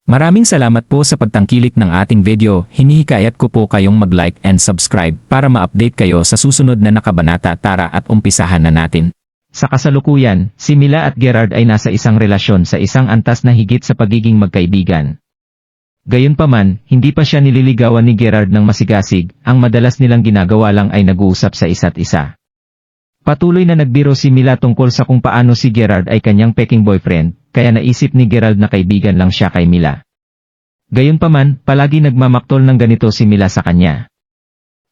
Maraming salamat po sa pagtangkilik ng ating video. Hinihikayat ko po kayong mag-like and subscribe para ma-update kayo sa susunod na nakabanata. Tara at umpisahan na natin. Sa kasalukuyan, si Mila at Gerard ay nasa isang relasyon sa isang antas na higit sa pagiging magkaibigan. Gayunpaman, hindi pa siya nililigawan ni Gerard ng masigasig, ang madalas nilang ginagawa lang ay nag-uusap sa isa't isa. Patuloy na nagbiro si Mila tungkol sa kung paano si Gerard ay kanyang peking boyfriend, kaya naisip ni Gerald na kaibigan lang siya kay Mila. Gayunpaman, palagi nagmamaktol ng ganito si Mila sa kanya.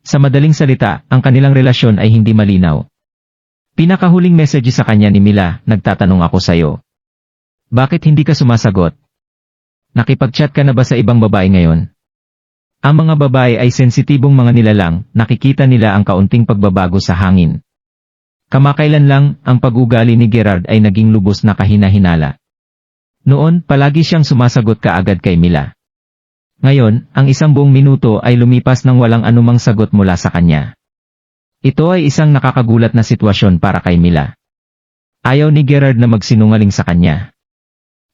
Sa madaling salita, ang kanilang relasyon ay hindi malinaw. Pinakahuling message sa kanya ni Mila, "Nagtatanong ako sayo. Bakit hindi ka sumasagot? Nakipag-chat ka na ba sa ibang babae ngayon?" Ang mga babae ay sensitibong mga nilalang, nakikita nila ang kaunting pagbabago sa hangin. Kamakailan lang, ang pag-ugali ni Gerard ay naging lubos na kahina-hinala. Noon, palagi siyang sumasagot kaagad kay Mila. Ngayon, ang isang buong minuto ay lumipas nang walang anumang sagot mula sa kanya. Ito ay isang nakakagulat na sitwasyon para kay Mila. Ayaw ni Gerard na magsinungaling sa kanya.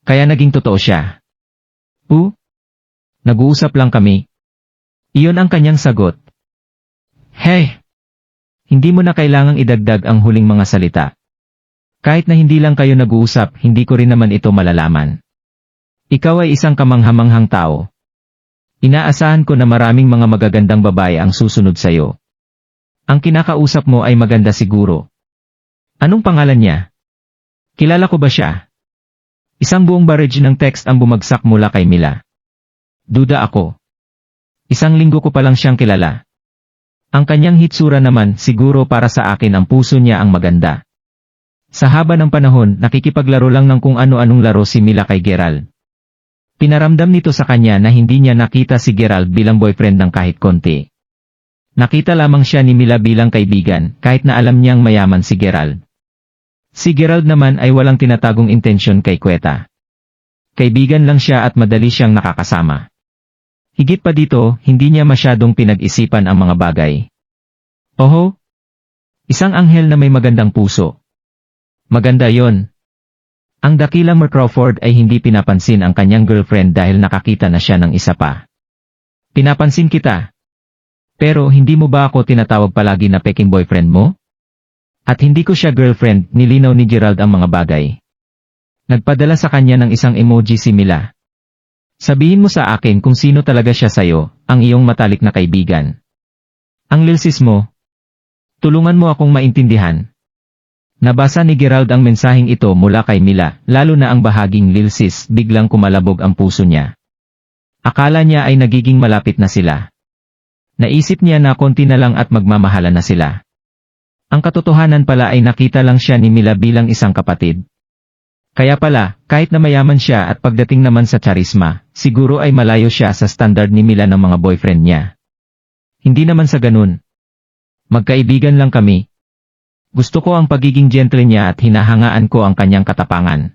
Kaya naging totoo siya. Nag-uusap lang kami. Iyon ang kanyang sagot. Hey! Hindi mo na kailangang idagdag ang huling mga salita. Kahit na hindi lang kayo nag-uusap, hindi ko rin naman ito malalaman. Ikaw ay isang kamanghamanghang tao. Inaasahan ko na maraming mga magagandang babae ang susunod sayo. Ang kinakausap mo ay maganda siguro. Anong pangalan niya? Kilala ko ba siya? Isang buong barrage ng text ang bumagsak mula kay Mila. Duda ako. Isang linggo ko pa lang siyang kilala. Ang kanyang hitsura naman, siguro para sa akin ang puso niya ang maganda. Sa haba ng panahon, nakikipaglaro lang ng kung ano-anong laro si Mila kay Gerald. Pinaramdam nito sa kanya na hindi niya nakita si Gerald bilang boyfriend ng kahit konti. Nakita lamang siya ni Mila bilang kaibigan, kahit na alam niyang mayaman si Gerald. Si Gerald naman ay walang tinatagong intensyon kay Kweta. Kaibigan lang siya at madali siyang nakakasama. Higit pa dito, hindi niya masyadong pinag-isipan ang mga bagay. Oho! Isang anghel na may magandang puso. Maganda yon. Ang dakilang Mark Crawford ay hindi pinapansin ang kanyang girlfriend dahil nakakita na siya ng isa pa. Pinapansin kita. Pero hindi mo ba ako tinatawag palagi na peking boyfriend mo? At hindi ko siya girlfriend, nilinaw ni Gerald ang mga bagay. Nagpadala sa kanya ng isang emoji si Mila. Sabihin mo sa akin kung sino talaga siya sayo, ang iyong matalik na kaibigan. Ang lilsis mo. Tulungan mo akong maintindihan. Nabasa ni Gerald ang mensaheng ito mula kay Mila, lalo na ang bahaging lilsis, biglang kumalabog ang puso niya. Akala niya ay nagiging malapit na sila. Naisip niya na konti na lang at magmamahalan na sila. Ang katotohanan pala ay nakita lang siya ni Mila bilang isang kapatid. Kaya pala, kahit na mayaman siya at pagdating naman sa charisma, siguro ay malayo siya sa standard ni Mila ng mga boyfriend niya. Hindi naman sa ganun. Magkaibigan lang kami. Gusto ko ang pagiging gentle niya at hinahangaan ko ang kanyang katapangan.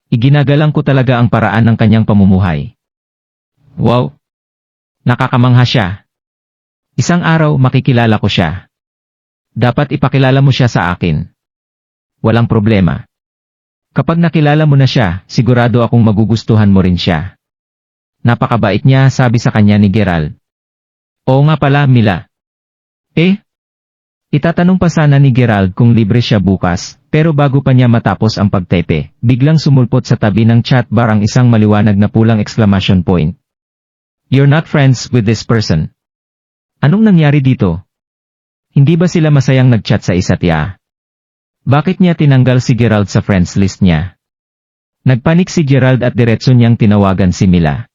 Iginagalang ko talaga ang paraan ng kanyang pamumuhay. Wow! Nakakamangha siya. Isang araw makikilala ko siya. Dapat ipakilala mo siya sa akin. Walang problema. Kapag nakilala mo na siya, sigurado akong magugustuhan mo rin siya. Napakabait niya, sabi sa kanya ni Gerald. Oo nga pala, Mila. Itatanong pa sana ni Gerald kung libre siya bukas, pero bago pa niya matapos ang pagtepe, biglang sumulpot sa tabi ng chat bar ang isang maliwanag na pulang exclamation point. You're not friends with this person. Anong nangyari dito? Hindi ba sila masayang nag-chat sa isa't isa? Bakit niya tinanggal si Gerald sa friends list niya? Nagpanik si Gerald at diretso niyang tinawagan si Mila.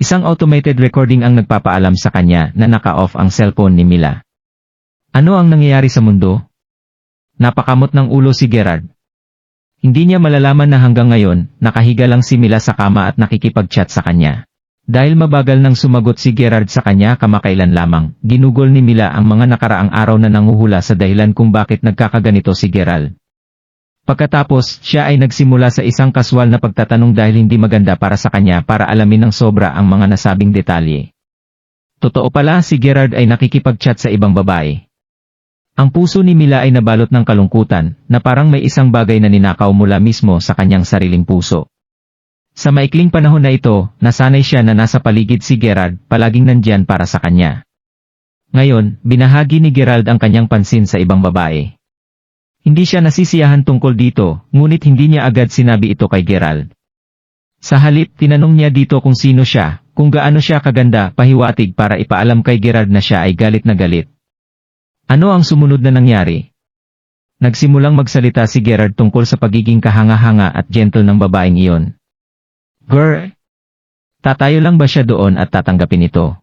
Isang automated recording ang nagpapaalam sa kanya na naka-off ang cellphone ni Mila. Ano ang nangyayari sa mundo? Napakamot ng ulo si Gerard. Hindi niya malalaman na hanggang ngayon, nakahiga lang si Mila sa kama at nakikipag-chat sa kanya. Dahil mabagal nang sumagot si Gerard sa kanya kamakailan lamang, ginugol ni Mila ang mga nakaraang araw na nanguhula sa dahilan kung bakit nagkakaganito si Gerald. Pagkatapos, siya ay nagsimula sa isang kaswal na pagtatanong dahil hindi maganda para sa kanya para alamin ng sobra ang mga nasabing detalye. Totoo pala si Gerard ay nakikipag-chat sa ibang babae. Ang puso ni Mila ay nabalot ng kalungkutan, na parang may isang bagay na ninakaw mula mismo sa kanyang sariling puso. Sa maikling panahon na ito, nasanay siya na nasa paligid si Gerald, palaging nandyan para sa kanya. Ngayon, binahagi ni Gerald ang kanyang pansin sa ibang babae. Hindi siya nasisiyahan tungkol dito, ngunit hindi niya agad sinabi ito kay Gerald. Sa halip, tinanong niya dito kung sino siya, kung gaano siya kaganda, pahiwatig para ipaalam kay Gerald na siya ay galit na galit. Ano ang sumunod na nangyari? Nagsimulang magsalita si Gerald tungkol sa pagiging kahanga-hanga at gentle ng babaeng iyon. Girl, tatayo lang ba siya doon at tatanggapin ito?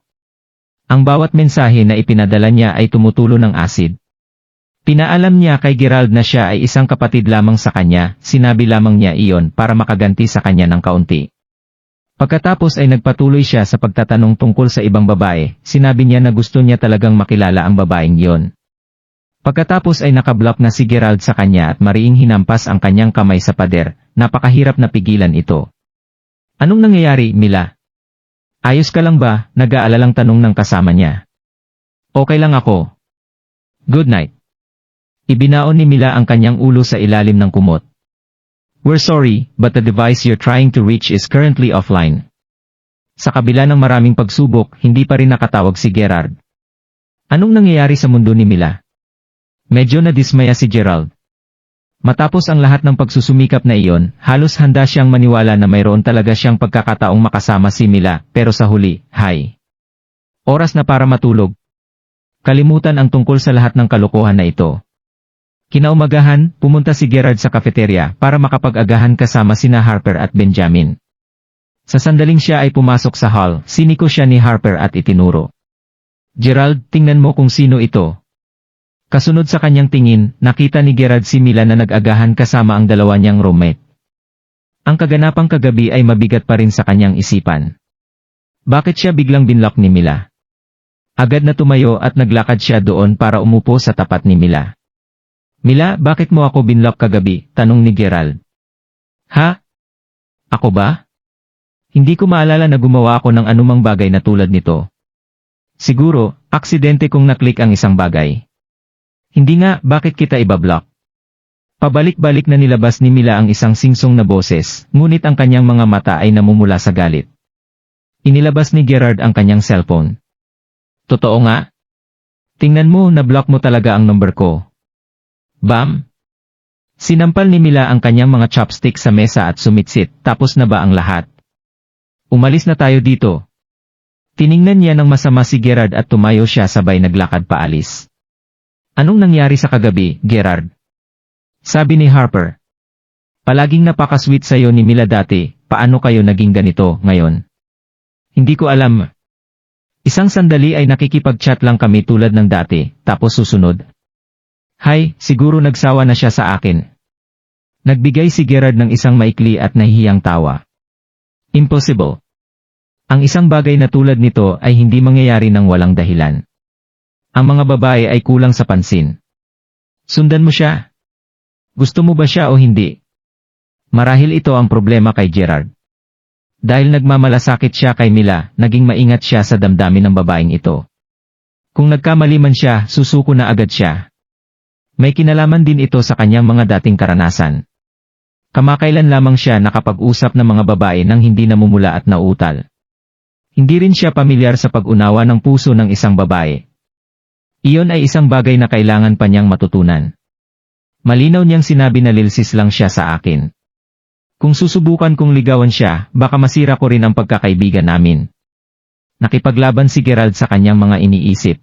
Ang bawat mensahe na ipinadala niya ay tumutulo ng asid. Pinaalam niya kay Gerald na siya ay isang kapatid lamang sa kanya, sinabi lamang niya iyon para makaganti sa kanya ng kaunti. Pagkatapos ay nagpatuloy siya sa pagtatanong tungkol sa ibang babae, sinabi niya na gusto niya talagang makilala ang babaeng iyon. Pagkatapos ay nakablock na si Gerald sa kanya at mariing hinampas ang kanyang kamay sa pader, napakahirap na pigilan ito. Anong nangyayari, Mila? Ayos ka lang ba? Nag-aalalang tanong ng kasama niya. Okay lang ako. Good night. Ibinaon ni Mila ang kanyang ulo sa ilalim ng kumot. We're sorry, but the device you're trying to reach is currently offline. Sa kabila ng maraming pagsubok, hindi pa rin nakatawag si Gerard. Anong nangyayari sa mundo ni Mila? Medyo nadismaya si Gerald. Matapos ang lahat ng pagsusumikap na iyon, halos handa siyang maniwala na mayroon talaga siyang pagkakataong makasama si Mila, pero sa huli, oras na para matulog. Kalimutan ang tungkol sa lahat ng kalokohan na ito. Kinaumagahan, pumunta si Gerard sa kafeterya para makapag-agahan kasama sina Harper at Benjamin. Sa sandaling siya ay pumasok sa hall, siniko siya ni Harper at itinuro. Gerald, tingnan mo kung sino ito. Kasunod sa kanyang tingin, nakita ni Gerard si Mila na nag-agahan kasama ang dalawa niyang roommate. Ang kaganapang kagabi ay mabigat pa rin sa kanyang isipan. Bakit siya biglang binlock ni Mila? Agad na tumayo at naglakad siya doon para umupo sa tapat ni Mila. Mila, bakit mo ako binlock kagabi? Tanong ni Gerald. Ha? Ako ba? Hindi ko maalala na gumawa ako ng anumang bagay na tulad nito. Siguro, aksidente kong naklik ang isang bagay. Hindi nga, bakit kita ibablock? Pabalik-balik na nilabas ni Mila ang isang singsong na boses, ngunit ang kanyang mga mata ay namumula sa galit. Inilabas ni Gerard ang kanyang cellphone. Totoo nga? Tingnan mo, na-block mo talaga ang number ko. Bam! Sinampal ni Mila ang kanyang mga chopstick sa mesa at sumitsit, tapos na ba ang lahat? Umalis na tayo dito. Tiningnan niya ng masama si Gerard at tumayo siya sabay naglakad paalis. Anong nangyari sa kagabi, Gerard? Sabi ni Harper. Palaging napaka-sweet sa'yo ni Mila dati, paano kayo naging ganito ngayon? Hindi ko alam. Isang sandali ay nakikipag-chat lang kami tulad ng dati, tapos susunod. Siguro nagsawa na siya sa akin. Nagbigay si Gerard ng isang maikli at nahihiyang tawa. Impossible. Ang isang bagay na tulad nito ay hindi mangyayari ng walang dahilan. Ang mga babae ay kulang sa pansin. Sundan mo siya. Gusto mo ba siya o hindi? Marahil ito ang problema kay Gerard. Dahil nagmamalasakit siya kay Mila, naging maingat siya sa damdamin ng babaeng ito. Kung nagkamali man siya, susuko na agad siya. May kinalaman din ito sa kanyang mga dating karanasan. Kamakailan lamang siya nakapag-usap ng mga babae nang hindi namumula at nauutal. Hindi rin siya pamilyar sa pag-unawa ng puso ng isang babae. Iyon ay isang bagay na kailangan pa niyang matutunan. Malinaw niyang sinabi na lilsis lang siya sa akin. Kung susubukan kong ligawan siya, baka masira ko rin ang pagkakaibigan namin. Nakipaglaban si Gerald sa kanyang mga iniisip.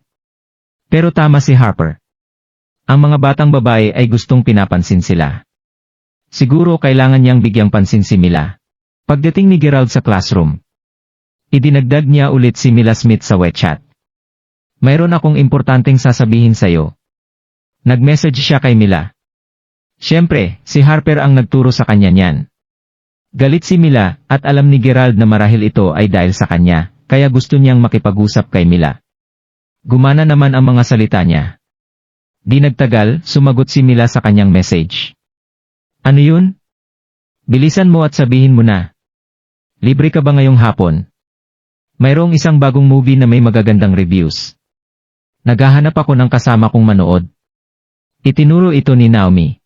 Pero tama si Harper. Ang mga batang babae ay gustong pinapansin sila. Siguro kailangan niyang bigyang pansin si Mila. Pagdating ni Gerald sa classroom, idinagdag niya ulit si Mila Smith sa WeChat. Mayroon akong importanteng sasabihin sa'yo. Nag-message siya kay Mila. Siyempre, si Harper ang nagturo sa kanya niyan. Galit si Mila, at alam ni Gerald na marahil ito ay dahil sa kanya, kaya gusto niyang makipag-usap kay Mila. Gumana naman ang mga salita niya. Di nagtagal, sumagot si Mila sa kanyang message. Ano yun? Bilisan mo at sabihin mo na. Libre ka ba ngayong hapon? Mayroong isang bagong movie na may magagandang reviews. Naghahanap ako ng kasama kong manood. Itinuro ito ni Naomi.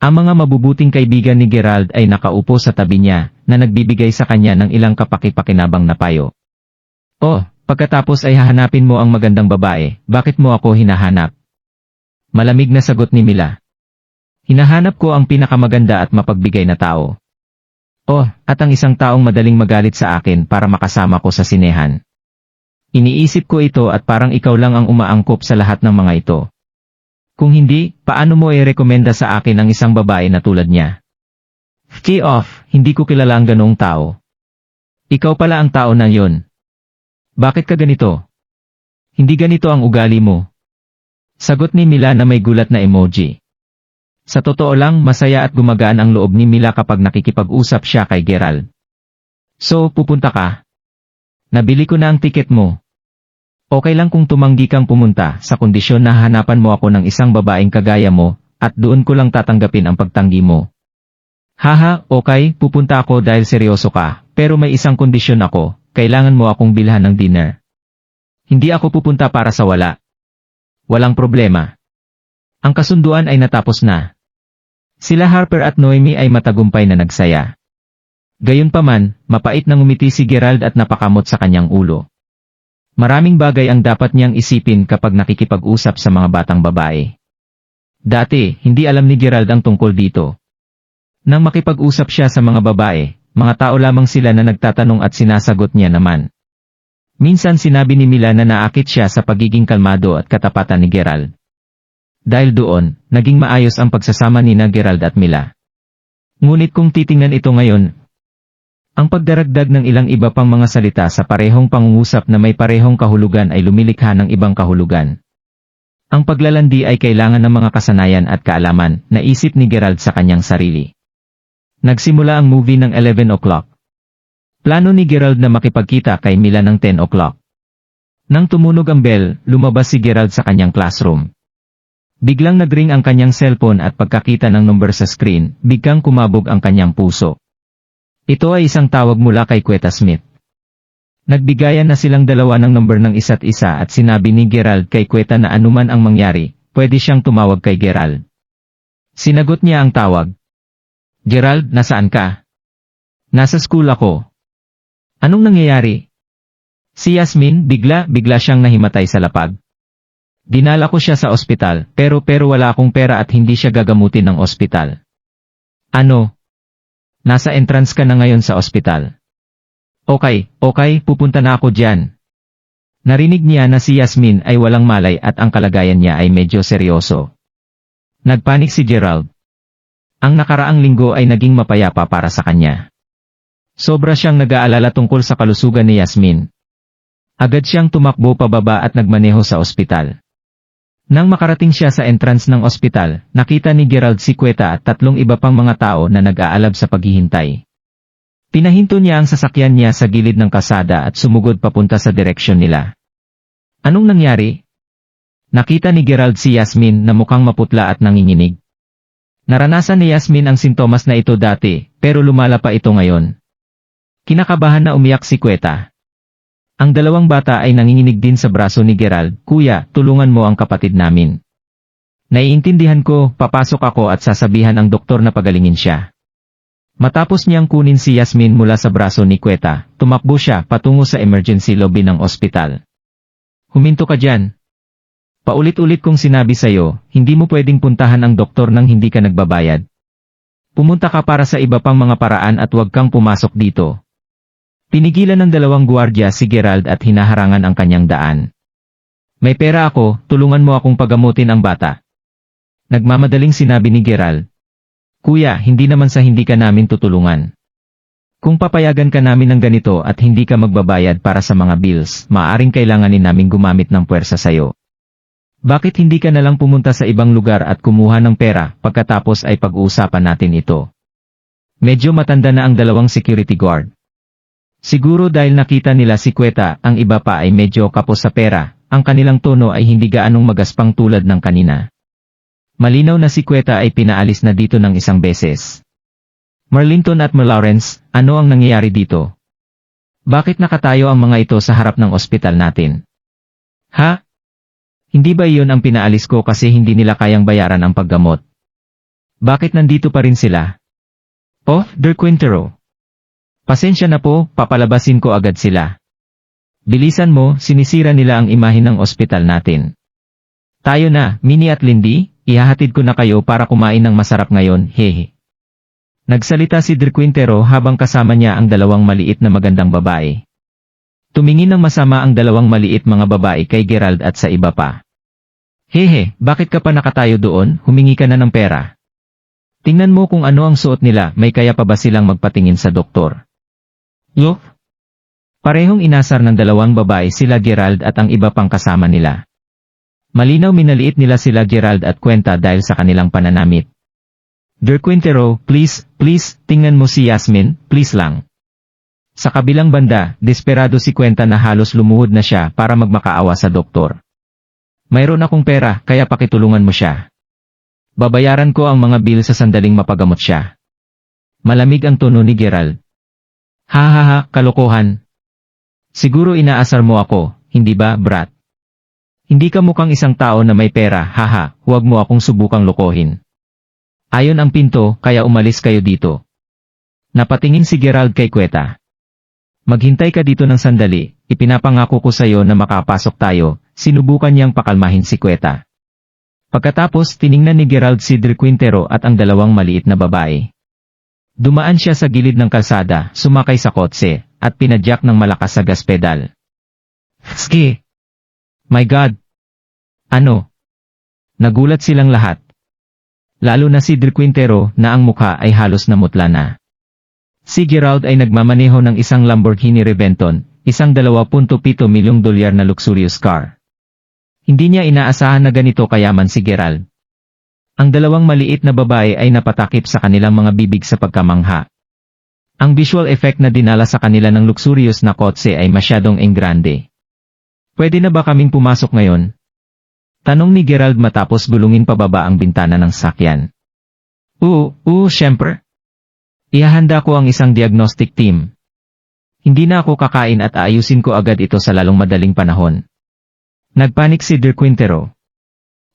Ang mga mabubuting kaibigan ni Gerald ay nakaupo sa tabi niya, na nagbibigay sa kanya ng ilang kapaki-pakinabang na payo. Oh, pagkatapos ay hahanapin mo ang magandang babae, bakit mo ako hinahanap? Malamig na sagot ni Mila. Hinahanap ko ang pinakamaganda at mapagbigay na tao. Oh, at ang isang taong madaling magalit sa akin para makasama ko sa sinehan. Iniisip ko ito at parang ikaw lang ang umaangkop sa lahat ng mga ito. Kung hindi, paano mo i-rekomenda sa akin ang isang babae na tulad niya? Key off, hindi ko kilala ang ganoong tao. Ikaw pala ang tao na yon. Bakit ka ganito? Hindi ganito ang ugali mo. Sagot ni Mila na may gulat na emoji. Sa totoo lang, masaya at gumagaan ang loob ni Mila kapag nakikipag-usap siya kay Gerald. So, pupunta ka? Nabili ko na ang tiket mo. Okay lang kung tumanggi kang pumunta sa kondisyon na hanapan mo ako ng isang babaeng kagaya mo, at doon ko lang tatanggapin ang pagtanggi mo. Haha, okay, pupunta ako dahil seryoso ka, pero may isang kondisyon ako, kailangan mo akong bilhan ng dinner. Hindi ako pupunta para sa wala. Walang problema. Ang kasunduan ay natapos na. Sila Harper at Noemi ay matagumpay na nagsaya. Gayunpaman, mapait na ngumiti si Gerald at napakamot sa kanyang ulo. Maraming bagay ang dapat niyang isipin kapag nakikipag-usap sa mga batang babae. Dati, hindi alam ni Gerald ang tungkol dito. Nang makipag-usap siya sa mga babae, mga tao lamang sila na nagtatanong at sinasagot niya naman. Minsan sinabi ni Mila na naakit siya sa pagiging kalmado at katapatan ni Gerald. Dahil doon, naging maayos ang pagsasama ni Gerald at Mila. Ngunit kung titingnan ito ngayon, ang pagdaragdag ng ilang iba pang mga salita sa parehong pangungusap na may parehong kahulugan ay lumilikha ng ibang kahulugan. Ang paglalandi ay kailangan ng mga kasanayan at kaalaman, naisip ni Gerald sa kanyang sarili. Nagsimula ang movie ng 11 o'clock. Plano ni Gerald na makipagkita kay Mila ng 10 o'clock. Nang tumunog ang bell, lumabas si Gerald sa kanyang classroom. Biglang nagring ang kanyang cellphone at pagkakita ng number sa screen, biglang kumabog ang kanyang puso. Ito ay isang tawag mula kay Quetta Smith. Nagbigayan na silang dalawa ng number ng isa't isa at sinabi ni Gerald kay Quetta na anuman ang mangyari, pwede siyang tumawag kay Gerald. Sinagot niya ang tawag. Gerald, nasaan ka? Nasa school ako. Anong nangyayari? Si Yasmin, bigla siyang nahimatay sa lapag. Dinala ko siya sa ospital, pero wala akong pera at hindi siya gagamutin ng ospital. Ano? Nasa entrance ka na ngayon sa ospital. Okay, pupunta na ako diyan. Narinig niya na si Yasmin ay walang malay at ang kalagayan niya ay medyo seryoso. Nagpanik si Gerald. Ang nakaraang linggo ay naging mapayapa para sa kanya. Sobra siyang nag-aalala tungkol sa kalusugan ni Yasmin. Agad siyang tumakbo pababa at nagmaneho sa ospital. Nang makarating siya sa entrance ng ospital, nakita ni Gerald si Quetta at tatlong iba pang mga tao na nag-aalab sa paghihintay. Pinahinto niya ang sasakyan niya sa gilid ng kalsada at sumugod papunta sa direksyon nila. Anong nangyari? Nakita ni Gerald si Yasmin na mukhang maputla at nanginginig. Naranasan ni Yasmin ang sintomas na ito dati, pero lumala pa ito ngayon. Kinakabahan na umiyak si Quetta. Ang dalawang bata ay nanginginig din sa braso ni Gerald, Kuya, tulungan mo ang kapatid namin. Naiintindihan ko, papasok ako at sasabihan ang doktor na pagalingin siya. Matapos niyang kunin si Yasmin mula sa braso ni Quetta, tumakbo siya patungo sa emergency lobby ng ospital. Huminto ka dyan. Paulit-ulit kong sinabi sa'yo, hindi mo pwedeng puntahan ang doktor nang hindi ka nagbabayad. Pumunta ka para sa iba pang mga paraan at huwag kang pumasok dito. Pinigilan ng dalawang gwardiya si Gerald at hinaharangan ang kanyang daan. May pera ako, tulungan mo akong pagamutin ang bata. Nagmamadaling sinabi ni Gerald. Kuya, hindi naman sa hindi ka namin tutulungan. Kung papayagan ka namin ng ganito at hindi ka magbabayad para sa mga bills, maaaring kailanganin namin gumamit ng puwersa sayo. Bakit hindi ka nalang pumunta sa ibang lugar at kumuha ng pera, pagkatapos ay pag-uusapan natin ito? Medyo matanda na ang dalawang security guard. Siguro dahil nakita nila si Quetta, ang iba pa ay medyo kapos sa pera, ang kanilang tono ay hindi gaanong magaspang tulad ng kanina. Malinaw na si Quetta ay pinaalis na dito ng isang beses. Marlinton at Lawrence, ano ang nangyayari dito? Bakit nakatayo ang mga ito sa harap ng ospital natin? Ha? Hindi ba iyon ang pinaalis ko kasi hindi nila kayang bayaran ang paggamot? Bakit nandito pa rin sila? Oh, Dirk Quintero. Pasensya na po, papalabasin ko agad sila. Bilisan mo, sinisira nila ang imahe ng ospital natin. Tayo na, Minnie at Lindy, ihahatid ko na kayo para kumain ng masarap ngayon, hehe. Nagsalita si Del Quintero habang kasama niya ang dalawang maliit na magandang babae. Tumingin ng masama ang dalawang maliit mga babae kay Gerald at sa iba pa. Hehe, bakit ka pa nakatayo doon, humingi ka na ng pera. Tingnan mo kung ano ang suot nila, may kaya pa ba silang magpatingin sa doktor? Look! Parehong inasar ng dalawang babae sila Gerald at ang iba pang kasama nila. Malinaw minaliit nila sila Gerald at Kwenta dahil sa kanilang pananamit. Del Quintero, please, tingnan mo si Yasmin, please lang. Sa kabilang banda, desperado si Kwenta na halos lumuhod na siya para magmakaawa sa doktor. Mayroon akong pera, kaya pakitulungan mo siya. Babayaran ko ang mga bill sa sandaling mapagamot siya. Malamig ang tono ni Gerald. Hahaha, kalokohan. Siguro inaasar mo ako, hindi ba, brat? Hindi ka mukhang isang tao na may pera, haha, huwag mo akong subukang lokohin. Ayon ang pinto, kaya umalis kayo dito. Napatingin si Gerald kay Kwenta. Maghintay ka dito ng sandali, ipinapangako ko sayo na makapasok tayo, sinubukan niyang pakalmahin si Kwenta. Pagkatapos tiningnan ni Gerald si Del Quintero at ang dalawang maliit na babae. Dumaan siya sa gilid ng kalsada, sumakay sa kotse, at pinadyak ng malakas sa gas pedal. Ski! My God! Ano? Nagulat silang lahat. Lalo na si Del Quintero na ang mukha ay halos namutla na. Si Gerald ay nagmamaneho ng isang Lamborghini Reventon, isang $2.7 milyong na luxurious car. Hindi niya inaasahan na ganito kayaman si Gerald. Ang dalawang maliit na babae ay napatakip sa kanilang mga bibig sa pagkamangha. Ang visual effect na dinala sa kanila ng luxurious na kotse ay masyadong enggrande. Pwede na ba kaming pumasok ngayon? Tanong ni Gerald matapos gulungin pababa ang bintana ng sakyan. Syempre. Ihahanda ko ang isang diagnostic team. Hindi na ako kakain at aayusin ko agad ito sa lalong madaling panahon. Nagpanik si Del Quintero.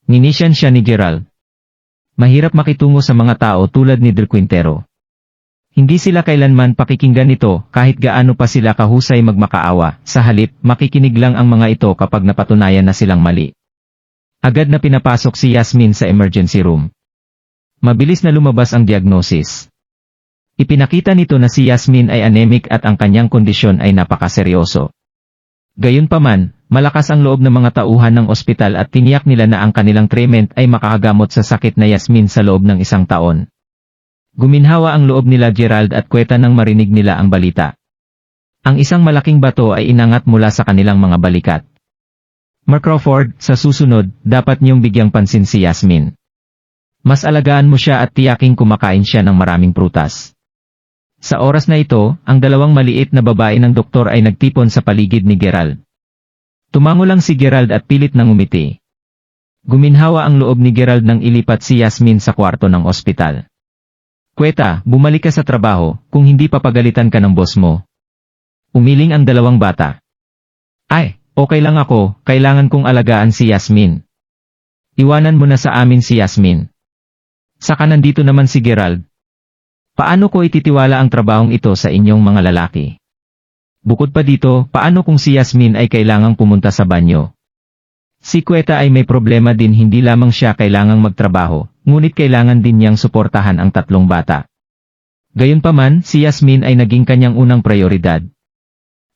Ninisyan siya ni Gerald. Mahirap makitungo sa mga tao tulad ni Del Quintero. Hindi sila kailanman pakikinggan ito kahit gaano pa sila kahusay magmakaawa, sa halip makikinig lang ang mga ito kapag napatunayan na silang mali. Agad na pinapasok si Yasmin sa emergency room. Mabilis na lumabas ang diagnosis. Ipinakita nito na si Yasmin ay anemic at ang kanyang kondisyon ay napakaseryoso. Gayunpaman, malakas ang loob ng mga tauhan ng ospital at tiniyak nila na ang kanilang treatment ay makakagamot sa sakit na Yasmin sa loob ng 1 taon. Guminhawa ang loob nila Gerald at Kwenta nang marinig nila ang balita. Ang isang malaking bato ay inangat mula sa kanilang mga balikat. Mark Crawford, sa susunod, dapat niyong bigyang pansin si Yasmin. Mas alagaan mo siya at tiyaking kumakain siya ng maraming prutas. Sa oras na ito, ang dalawang maliit na babae ng doktor ay nagtipon sa paligid ni Gerald. Tumango lang si Gerald at pilit nang umiti. Guminhawa ang loob ni Gerald nang ilipat si Yasmin sa kwarto ng ospital. Kwenta, bumalik ka sa trabaho, kung hindi papagalitan ka ng boss mo. Umiling ang dalawang bata. Ay, okay lang ako, kailangan kong alagaan si Yasmin. Iwanan mo na sa amin si Yasmin. Saka nandito naman si Gerald. Paano ko ititiwala ang trabahong ito sa inyong mga lalaki? Bukod pa dito, paano kung si Yasmin ay kailangang pumunta sa banyo? Si Kwenta ay may problema din, hindi lamang siya kailangang magtrabaho, ngunit kailangan din niyang suportahan ang 3 bata. Gayunpaman, si Yasmin ay naging kanyang unang prioridad.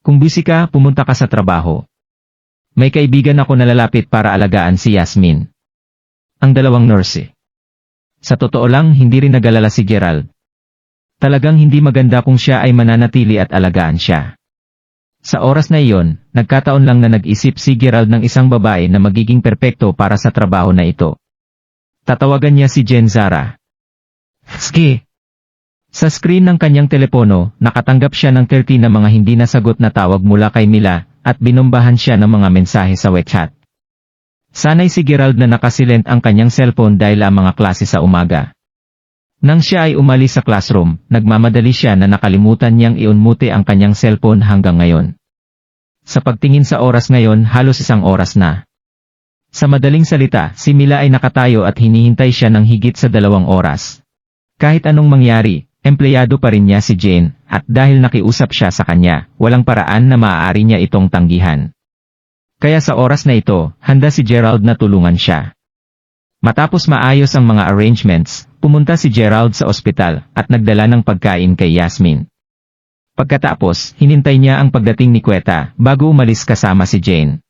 Kung busy ka, pumunta ka sa trabaho. May kaibigan ako na lalapit para alagaan si Yasmin. Ang dalawang nurse. Sa totoo lang, hindi rin nagalala si Gerald. Talagang hindi maganda kung siya ay mananatili at alagaan siya. Sa oras na iyon, nagkataon lang na nag-isip si Gerald ng isang babae na magiging perpekto para sa trabaho na ito. Tatawagan niya si Jen Zara. Ski! Sa screen ng kanyang telepono, nakatanggap siya ng 30 na mga hindi nasagot na tawag mula kay Mila, at binombahan siya ng mga mensahe sa WeChat. Sanay si Gerald na nakasilent ang kanyang cellphone dahil ang mga klase sa umaga. Nang siya ay umalis sa classroom, nagmamadali siya na nakalimutan niyang i-unmute ang kanyang cellphone hanggang ngayon. Sa pagtingin sa oras ngayon, halos 1 oras na. Sa madaling salita, si Mila ay nakatayo at hinihintay siya ng higit sa 2 oras. Kahit anong mangyari, Empleyado pa rin niya si Jane, at dahil nakiusap siya sa kanya, walang paraan na maaari niya itong tanggihan. Kaya sa oras na ito, handa si Gerald na tulungan siya. Matapos maayos ang mga arrangements, pumunta si Gerald sa ospital at nagdala ng pagkain kay Yasmin. Pagkatapos, hinintay niya ang pagdating ni Queta bago umalis kasama si Jane.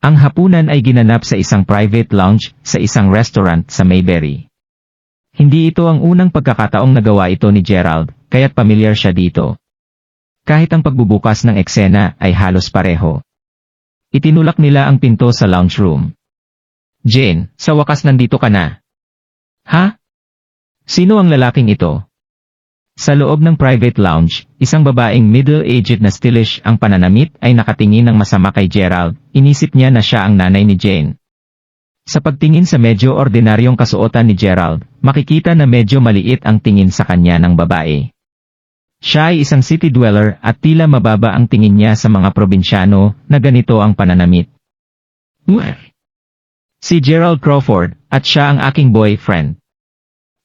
Ang hapunan ay ginanap sa isang private lounge sa isang restaurant sa Mayberry. Hindi ito ang unang pagkakataong nagawa ito ni Gerald, kaya't pamilyar siya dito. Kahit ang pagbubukas ng eksena ay halos pareho. Itinulak nila ang pinto sa lounge room. Jane, sa wakas nandito ka na. Ha? Sino ang lalaking ito? Sa loob ng private lounge, isang babaeng middle-aged na stylish ang pananamit ay nakatingin ng masama kay Gerald. Inisip niya na siya ang nanay ni Jane. Sa pagtingin sa medyo ordinaryong kasuotan ni Gerald, makikita na medyo maliit ang tingin sa kanya ng babae. Siya ay isang city dweller at tila mababa ang tingin niya sa mga probinsyano na ganito ang pananamit. Si Gerald Crawford, at siya ang aking boyfriend.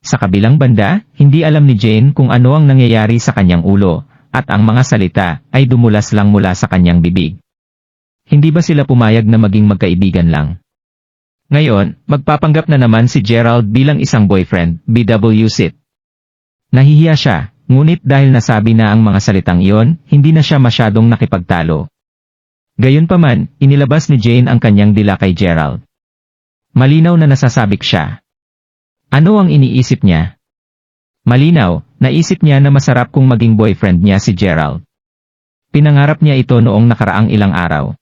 Sa kabilang banda, hindi alam ni Jane kung ano ang nangyayari sa kanyang ulo, at ang mga salita ay dumulas lang mula sa kanyang bibig. Hindi ba sila pumayag na maging magkaibigan lang? Ngayon, magpapanggap na naman si Gerald bilang isang boyfriend, BWsit. Nahihiya siya, ngunit dahil nasabi na ang mga salitang iyon, hindi na siya masyadong nakipagtalo. Gayunpaman, inilabas ni Jane ang kanyang dila kay Gerald. Malinaw na nasasabik siya. Ano ang iniisip niya? Malinaw, naisip niya na masarap kung maging boyfriend niya si Gerald. Pinangarap niya ito noong nakaraang ilang araw.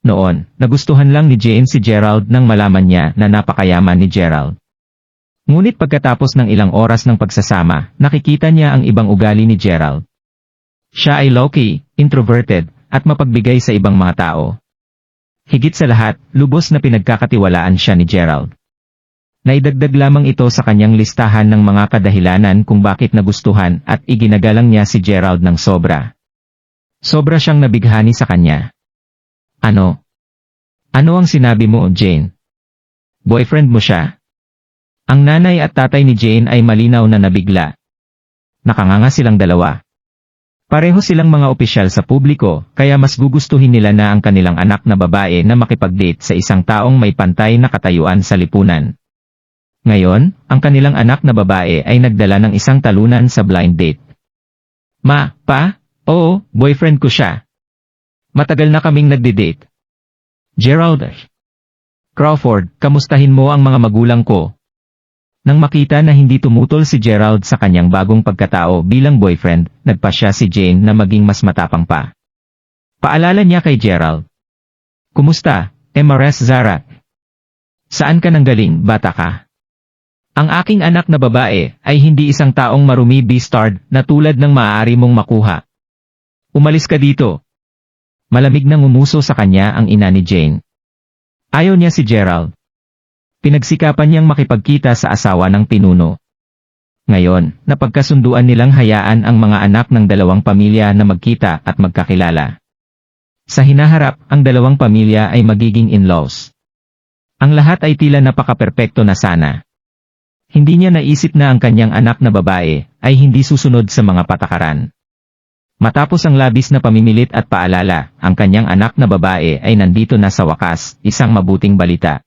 Noon, nagustuhan lang ni Jane si Gerald nang malaman niya na napakayaman ni Gerald. Ngunit pagkatapos ng ilang oras ng pagsasama, nakikita niya ang ibang ugali ni Gerald. Siya ay low-key, introverted, at mapagbigay sa ibang mga tao. Higit sa lahat, lubos na pinagkakatiwalaan siya ni Gerald. Naidagdag lamang ito sa kanyang listahan ng mga kadahilanan kung bakit nagustuhan at iginagalang niya si Gerald ng sobra. Sobra siyang nabighani sa kanya. Ano? Ano ang sinabi mo, Jane? Boyfriend mo siya? Ang nanay at tatay ni Jane ay malinaw na nabigla. Nakanganga silang dalawa. Pareho silang mga opisyal sa publiko, kaya mas gugustuhin nila na ang kanilang anak na babae na makipag-date sa isang taong may pantay na katayuan sa lipunan. Ngayon, ang kanilang anak na babae ay nagdala ng isang talunan sa blind date. Ma, pa? Oo, boyfriend ko siya. Matagal na kaming nagde-date. Gerald Crawford, kamustahin mo ang mga magulang ko? Nang makita na hindi tumutol si Gerald sa kanyang bagong pagkatao bilang boyfriend, nagpasya si Jane na maging mas matapang pa. Paalala niya kay Gerald. Kumusta, MRS Zara? Saan ka nanggaling, bata ka? Ang aking anak na babae ay hindi isang taong marumi B-starred na tulad ng maaari mong makuha. Umalis ka dito. Malamig nang umuso sa kanya ang ina ni Jane. Ayaw niya si Gerald. Pinagsikapan niyang makipagkita sa asawa ng pinuno. Ngayon, napagkasunduan nilang hayaan ang mga anak ng dalawang pamilya na magkita at magkakilala. Sa hinaharap, ang dalawang pamilya ay magiging in-laws. Ang lahat ay tila napaka-perpekto na sana. Hindi niya naisip na ang kanyang anak na babae ay hindi susunod sa mga patakaran. Matapos ang labis na pamimilit at paalala, ang kanyang anak na babae ay nandito na sa wakas, isang mabuting balita.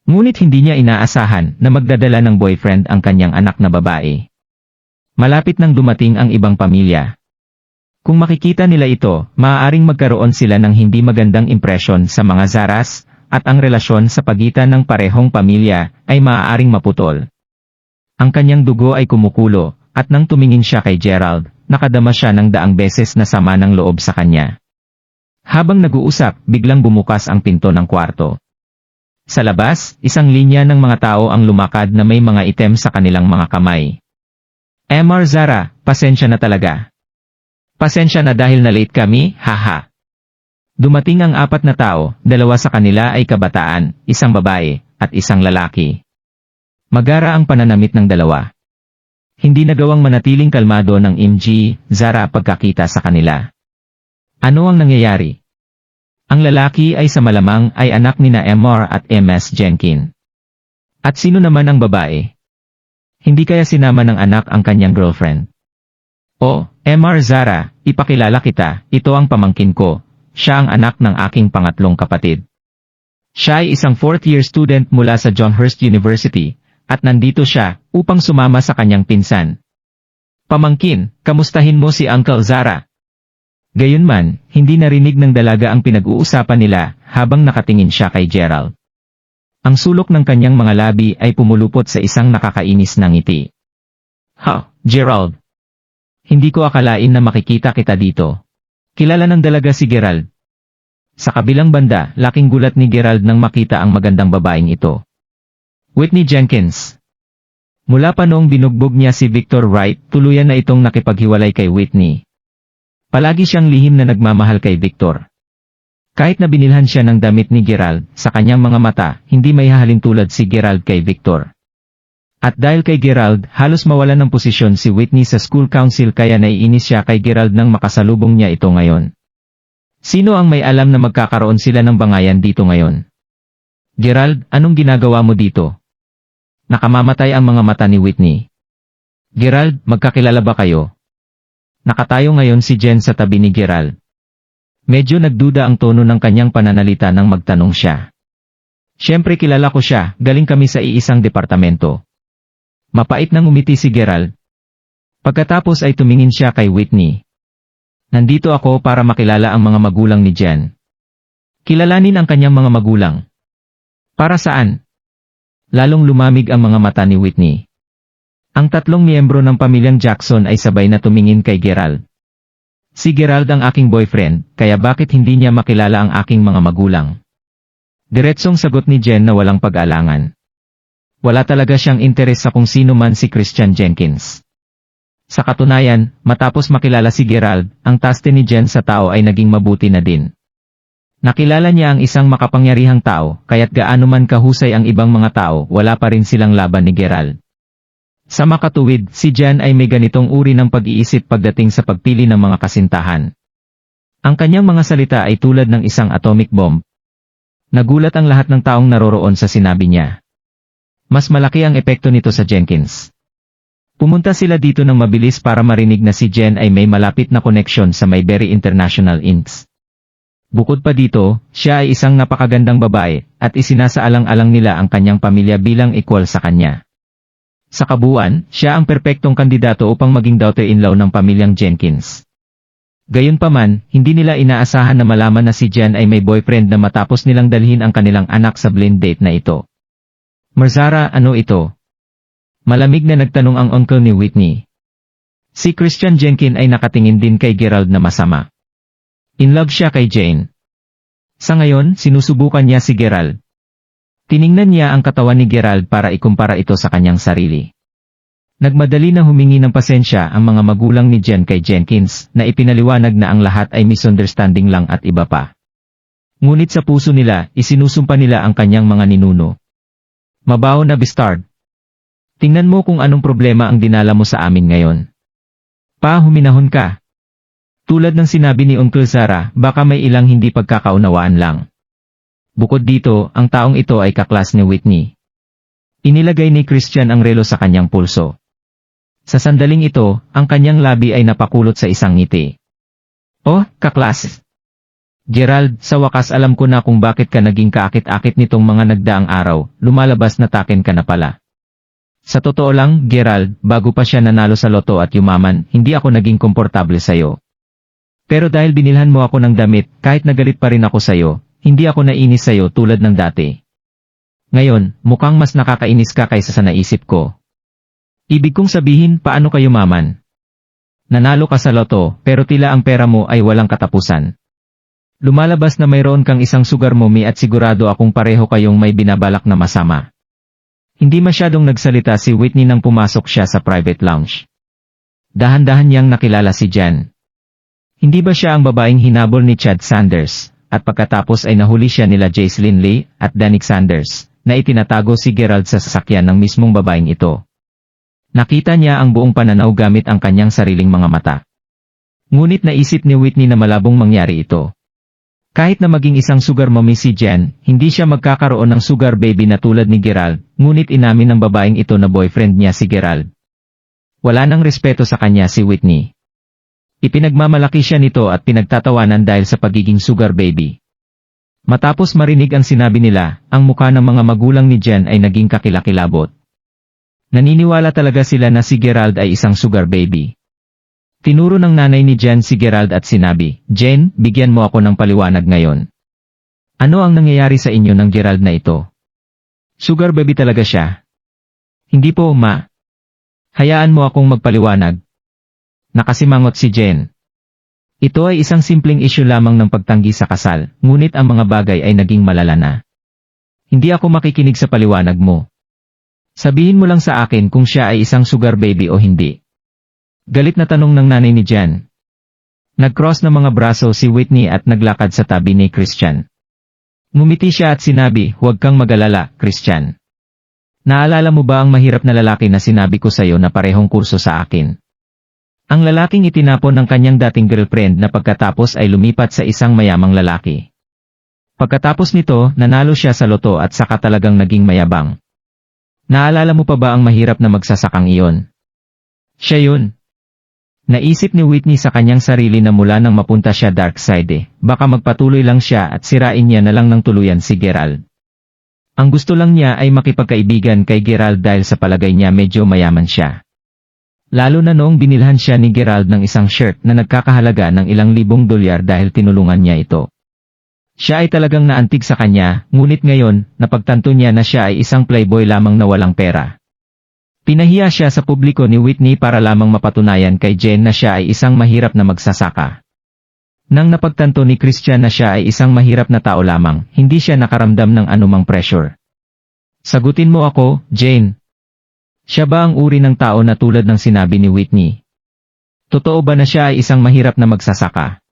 Ngunit hindi niya inaasahan na magdadala ng boyfriend ang kanyang anak na babae. Malapit nang dumating ang ibang pamilya. Kung makikita nila ito, maaaring magkaroon sila ng hindi magandang impresyon sa mga zaras, at ang relasyon sa pagitan ng parehong pamilya ay maaaring maputol. Ang kanyang dugo ay kumukulo, at nang tumingin siya kay Gerald, nakadama siya ng daang beses na sama ng loob sa kanya. Habang nag-uusap, biglang bumukas ang pinto ng kwarto. Sa labas, isang linya ng mga tao ang lumakad na may mga item sa kanilang mga kamay. MR Zara, pasensya na talaga. Pasensya na dahil na late kami, haha. Dumating ang 4 na tao, 2 sa kanila ay kabataan, isang babae, at isang lalaki. Magara ang pananamit ng dalawa. Hindi nagawang manatiling kalmado ng MG, Zara pagkakita sa kanila. Ano ang nangyayari? Ang lalaki ay sa malamang ay anak nina MR at MS Jenkin. At sino naman ang babae? Hindi kaya sinama ng anak ang kanyang girlfriend? Oh, Mr. Zara, ipakilala kita, ito ang pamangkin ko. Siya ang anak ng aking pangatlong kapatid. Siya ay isang 4th-year student mula sa Johnhurst University, at nandito siya upang sumama sa kanyang pinsan. Pamangkin, kamustahin mo si Uncle Zara? Gayunman, hindi narinig ng dalaga ang pinag-uusapan nila habang nakatingin siya kay Gerald. Ang sulok ng kanyang mga labi ay pumulupot sa isang nakakainis na ngiti. Ha, Gerald. Hindi ko akalain na makikita kita dito. Kilala ng dalaga si Gerald. Sa kabilang banda, laking gulat ni Gerald nang makita ang magandang babaeng ito. Whitney Jenkins. Mula pa noong binugbog niya si Victor Wright, tuluyan na itong nakipaghiwalay kay Whitney. Palagi siyang lihim na nagmamahal kay Victor. Kahit na binilhan siya ng damit ni Gerald, sa kanyang mga mata, hindi may hahalin tulad si Gerald kay Victor. At dahil kay Gerald, halos mawalan ng posisyon si Whitney sa school council kaya naiinis siya kay Gerald nang makasalubong niya ito ngayon. Sino ang may alam na magkakaroon sila ng bangayan dito ngayon? Gerald, anong ginagawa mo dito? Nakamamatay ang mga mata ni Whitney. Gerald, magkakilala ba kayo? Nakatayo ngayon si Jen sa tabi ni Gerald. Medyo nagduda ang tono ng kanyang pananalita nang magtanong siya. Siyempre kilala ko siya, galing kami sa iisang departamento. Mapait nang umiti si Gerald. Pagkatapos ay tumingin siya kay Whitney. Nandito ako para makilala ang mga magulang ni Jen. Kilalanin ang kanyang mga magulang. Para saan? Lalong lumamig ang mga mata ni Whitney. Ang tatlong miyembro ng pamilyang Jackson ay sabay na tumingin kay Gerald. Si Gerald ang aking boyfriend, kaya bakit hindi niya makilala ang aking mga magulang? Diretsong sagot ni Jen na walang pag-alangan. Wala talaga siyang interes sa kung sino man si Christian Jenkins. Sa katunayan, matapos makilala si Gerald, ang taste ni Jen sa tao ay naging mabuti na din. Nakilala niya ang isang makapangyarihang tao, kaya't gaano man kahusay ang ibang mga tao, wala pa rin silang laban ni Gerald. Sa makatuwid, si Jen ay may ganitong uri ng pag-iisip pagdating sa pagpili ng mga kasintahan. Ang kanyang mga salita ay tulad ng isang atomic bomb. Nagulat ang lahat ng taong naroroon sa sinabi niya. Mas malaki ang epekto nito sa Jenkins. Pumunta sila dito ng mabilis para marinig na si Jen ay may malapit na koneksyon sa Mayberry International Inc. Bukod pa dito, siya ay isang napakagandang babae, at isinasaalang-alang nila ang kanyang pamilya bilang equal sa kanya. Sa kabuuan, siya ang perpektong kandidato upang maging daughter-in-law ng pamilyang Jenkins. Gayunpaman, hindi nila inaasahan na malaman na si Jen ay may boyfriend na matapos nilang dalhin ang kanilang anak sa blind date na ito. Marzara, ano ito? Malamig na nagtanong ang uncle ni Whitney. Si Christian Jenkins ay nakatingin din kay Gerald na masama. In love siya kay Jane. Sa ngayon, sinusubukan niya si Gerald. Tiningnan niya ang katawan ni Gerald para ikumpara ito sa kanyang sarili. Nagmadali na humingi ng pasensya ang mga magulang ni Jen kay Jenkins na ipinaliwanag na ang lahat ay misunderstanding lang at iba pa. Ngunit sa puso nila, isinusumpa nila ang kanyang mga ninuno. Mabaho na bastard. Tingnan mo kung anong problema ang dinala mo sa amin ngayon. Pa, huminahon ka. Tulad ng sinabi ni Uncle Zara, baka may ilang hindi pagkakaunawaan lang. Bukod dito, ang taong ito ay kaklas ni Whitney. Inilagay ni Christian ang relo sa kanyang pulso. Sa sandaling ito, ang kanyang labi ay napakulot sa isang ngiti. Oh, kaklas! Gerald, sa wakas alam ko na kung bakit ka naging kaakit-akit nitong mga nagdaang araw, lumalabas na taken ka na pala. Sa totoo lang, Gerald, bago pa siya nanalo sa loto at yumaman, hindi ako naging komportable sa'yo. Pero dahil binilhan mo ako ng damit, kahit nagalit pa rin ako sa'yo, hindi ako nainis sa'yo tulad ng dati. Ngayon, mukhang mas nakakainis ka kaysa sa naisip ko. Ibig kong sabihin, paano ka yumaman? Nanalo ka sa loto, pero tila ang pera mo ay walang katapusan. Lumalabas na mayroon kang isang sugar mommy at sigurado akong pareho kayong may binabalak na masama. Hindi masyadong nagsalita si Whitney nang pumasok siya sa private lounge. Dahan-dahan niyang nakilala si Jen. Hindi ba siya ang babaeng hinabol ni Chad Sanders? At pagkatapos ay nahuli siya nila Jaislyn Lee at Danik Sanders, na itinatago si Gerald sa sasakyan ng mismong babaeng ito. Nakita niya ang buong pananaw gamit ang kanyang sariling mga mata. Ngunit naisip ni Whitney na malabong mangyari ito. Kahit na maging isang sugar mommy si Jen, hindi siya magkakaroon ng sugar baby na tulad ni Gerald, ngunit inamin ng babaeng ito na boyfriend niya si Gerald. Wala nang respeto sa kanya si Whitney. Ipinagmamalaki siya nito at pinagtatawanan dahil sa pagiging sugar baby. Matapos marinig ang sinabi nila, ang mukha ng mga magulang ni Jen ay naging kakilakilabot. Naniniwala talaga sila na si Gerald ay isang sugar baby. Tinuro ng nanay ni Jen si Gerald at sinabi, "Jen, bigyan mo ako ng paliwanag ngayon. Ano ang nangyayari sa inyo ng Gerald na ito? Sugar baby talaga siya?" "Hindi po, ma. Hayaan mo akong magpaliwanag." Nakasimangot si Jen. Ito ay isang simpleng issue lamang ng pagtanggi sa kasal, ngunit ang mga bagay ay naging malala na. "Hindi ako makikinig sa paliwanag mo. Sabihin mo lang sa akin kung siya ay isang sugar baby o hindi." Galit na tanong ng nanay ni Jen. Nag-cross ng mga braso si Whitney at naglakad sa tabi ni Christian. Ngumiti siya at sinabi, "Huwag kang mag-alala, Christian. Naalala mo ba ang mahirap na lalaki na sinabi ko sa'yo na parehong kurso sa akin?" Ang lalaking itinapon ng kanyang dating girlfriend na pagkatapos ay lumipat sa isang mayamang lalaki. Pagkatapos nito, nanalo siya sa loto at saka talagang naging mayabang. Naalala mo pa ba ang mahirap na magsasakang iyon? Siya yun. Naisip ni Whitney sa kanyang sarili na mula nang mapunta siya dark side baka magpatuloy lang siya at sirain niya na lang ng tuluyan si Gerald. Ang gusto lang niya ay makipagkaibigan kay Gerald dahil sa palagay niya medyo mayaman siya. Lalo na noong binilhan siya ni Gerald ng isang shirt na nagkakahalaga ng ilang libong dolyar dahil tinulungan niya ito. Siya ay talagang naantig sa kanya, ngunit ngayon, napagtanto niya na siya ay isang playboy lamang na walang pera. Pinahiya siya sa publiko ni Whitney para lamang mapatunayan kay Jen na siya ay isang mahirap na magsasaka. Nang napagtanto ni Christian na siya ay isang mahirap na tao lamang, hindi siya nakaramdam ng anumang pressure. "Sagutin mo ako, Jane. Siya ba ang uri ng tao na tulad ng sinabi ni Whitney? Totoo ba na siya ay isang mahirap na magsasaka?"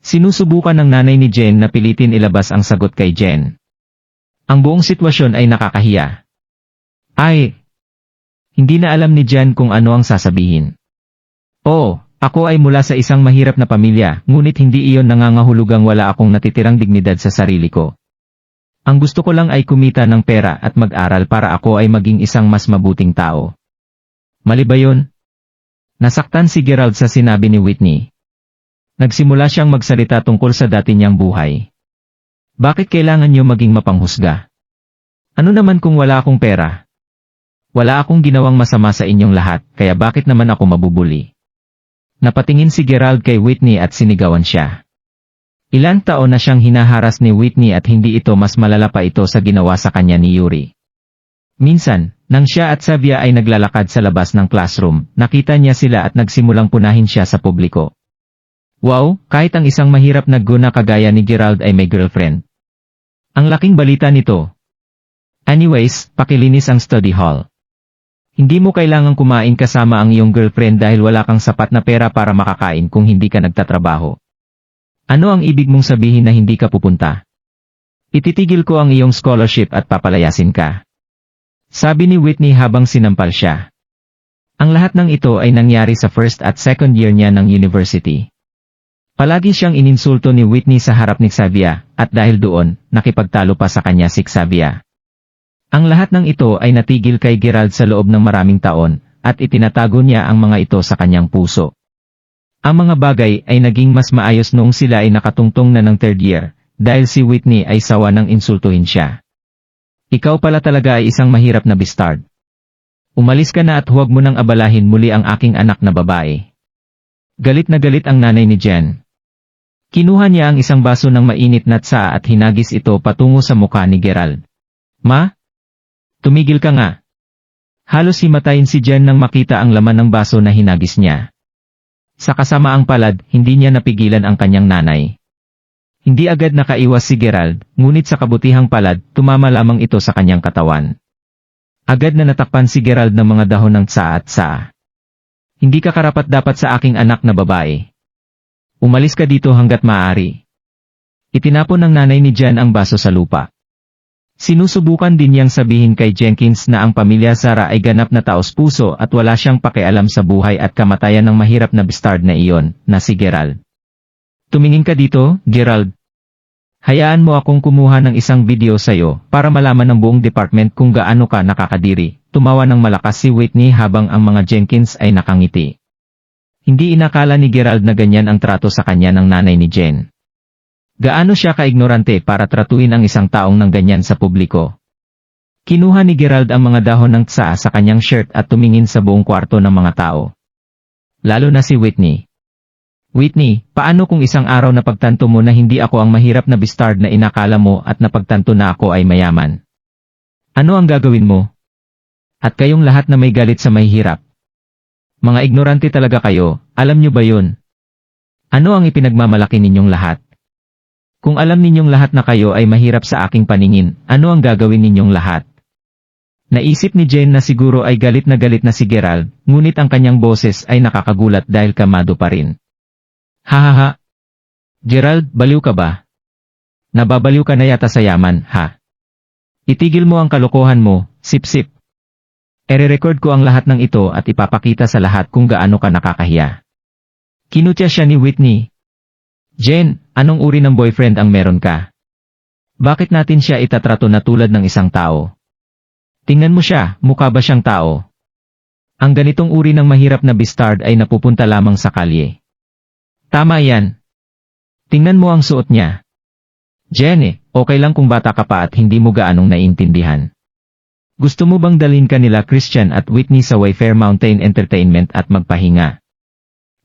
Sinusubukan ng nanay ni Jen na pilitin ilabas ang sagot kay Jen. Ang buong sitwasyon ay nakakahiya. Hindi na alam ni Jen kung ano ang sasabihin. "Oo, ako ay mula sa isang mahirap na pamilya, ngunit hindi iyon nangangahulugang wala akong natitirang dignidad sa sarili ko. Ang gusto ko lang ay kumita ng pera at mag-aral para ako ay maging isang mas mabuting tao." Mali ba yun? Nasaktan si Gerald sa sinabi ni Whitney. Nagsimula siyang magsalita tungkol sa dati niyang buhay. "Bakit kailangan niyo maging mapanghusga? Ano naman kung wala akong pera? Wala akong ginawang masama sa inyong lahat, kaya bakit naman ako mabubuli?" Napatingin si Gerald kay Whitney at sinigawan siya. Ilang taon na siyang hinaharas ni Whitney at hindi ito mas malala pa ito sa ginawa sa kanya ni Yuri. Minsan, nang siya at Xavier ay naglalakad sa labas ng classroom, nakita niya sila at nagsimulang punahin siya sa publiko. Wow, kahit ang isang mahirap na guna kagaya ni Gerald ay may girlfriend. Ang laking balita nito. Anyways, pakilinis ang study hall. Hindi mo kailangang kumain kasama ang iyong girlfriend dahil wala kang sapat na pera para makakain kung hindi ka nagtatrabaho. Ano ang ibig mong sabihin na hindi ka pupunta? Ititigil ko ang iyong scholarship at papalayasin ka. Sabi ni Whitney habang sinampal siya. Ang lahat ng ito ay nangyari sa first at second year niya ng university. Palagi siyang ininsulto ni Whitney sa harap ni Xavier, at dahil doon, nakipagtalo pa sa kanya si Xavier. Ang lahat ng ito ay natigil kay Gerald sa loob ng maraming taon, at itinatago niya ang mga ito sa kanyang puso. Ang mga bagay ay naging mas maayos noong sila ay nakatungtong na ng third year, dahil si Whitney ay sawa ng insultuhin siya. Ikaw pala talaga ay isang mahirap na bastard. Umalis ka na at huwag mo nang abalahin muli ang aking anak na babae. Galit na galit ang nanay ni Jen. Kinuha niya ang isang baso ng mainit na tsaa at hinagis ito patungo sa mukha ni Gerald. Ma? Tumigil ka nga. Halos himatayin si Jen nang makita ang laman ng baso na hinagis niya. Sa kasamaang palad, hindi niya napigilan ang kanyang nanay. Hindi agad nakaiwas si Gerald, ngunit sa kabutihang palad, tumama lamang ito sa kanyang katawan. Agad na natakpan si Gerald ng mga dahon ng tsaa at tsaa. Hindi ka karapat-dapat sa aking anak na babae. Umalis ka dito hanggat maaari. Itinapon ng nanay ni Jen ang baso sa lupa. Sinusubukan din niyang sabihin kay Jenkins na ang pamilya Sara ay ganap na taos-puso at wala siyang pakialam sa buhay at kamatayan ng mahirap na bastard na iyon, na si Gerald. Tumingin ka dito, Gerald. Hayaan mo akong kumuha ng isang video sa'yo para malaman ng buong department kung gaano ka nakakadiri. Tumawa ng malakas si Whitney habang ang mga Jenkins ay nakangiti. Hindi inakala ni Gerald na ganyan ang trato sa kanya ng nanay ni Jen. Gaano siya kaignorante para tratuin ang isang taong ng ganyan sa publiko. Kinuha ni Gerald ang mga dahon ng tsaa sa kanyang shirt at tumingin sa buong kwarto ng mga tao. Lalo na si Whitney. Whitney, paano kung isang araw na pagtanto mo na hindi ako ang mahirap na bastard na inakala mo at napagtanto na ako ay mayaman? Ano ang gagawin mo? At kayong lahat na may galit sa mahihirap. Mga ignorante talaga kayo, alam nyo ba yun? Ano ang ipinagmamalaki ninyong lahat? Kung alam ninyong lahat na kayo ay mahirap sa aking paningin, ano ang gagawin ninyong lahat? Naisip ni Jen na siguro ay galit na si Gerald, ngunit ang kanyang boses ay nakakagulat dahil kalmado pa rin. Hahaha. Gerald, baliw ka ba? Nababaliw ka na yata sa yaman, ha? Itigil mo ang kalokohan mo, sip-sip. Ere-record ko ang lahat ng ito at ipapakita sa lahat kung gaano ka nakakahiya. Kinutya siya ni Whitney. Jen, anong uri ng boyfriend ang meron ka? Bakit natin siya itatrato na tulad ng isang tao? Tingnan mo siya, mukha ba siyang tao? Ang ganitong uri ng mahirap na bastard ay napupunta lamang sa kalye. Tama yan. Tingnan mo ang suot niya. Jenny, okay lang kung bata ka pa at hindi mo gaanong naiintindihan. Gusto mo bang dalhin kanila Christian at Whitney sa Wayfair Mountain Entertainment at magpahinga?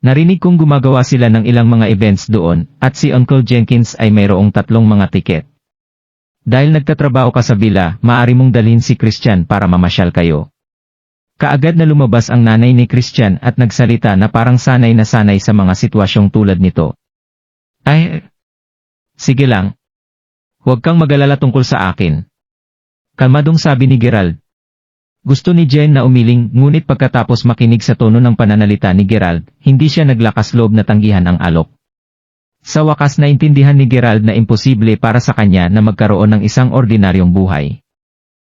Narinig kong gumagawa sila ng ilang mga events doon at si Uncle Jenkins ay mayroong 3 mga tiket. Dahil nagtatrabaho ka sa villa, maaari mong dalhin si Christian para mamasyal kayo. Kaagad na lumabas ang nanay ni Christian at nagsalita na parang sanay na sanay sa mga sitwasyong tulad nito. Ay, sige lang. Huwag kang mag-alala tungkol sa akin. Kalmadong sabi ni Gerald. Gusto ni Jen na umiling, ngunit pagkatapos makinig sa tono ng pananalita ni Gerald, hindi siya naglakas loob na tanggihan ang alok. Sa wakas naintindihan ni Gerald na imposible para sa kanya na magkaroon ng isang ordinaryong buhay.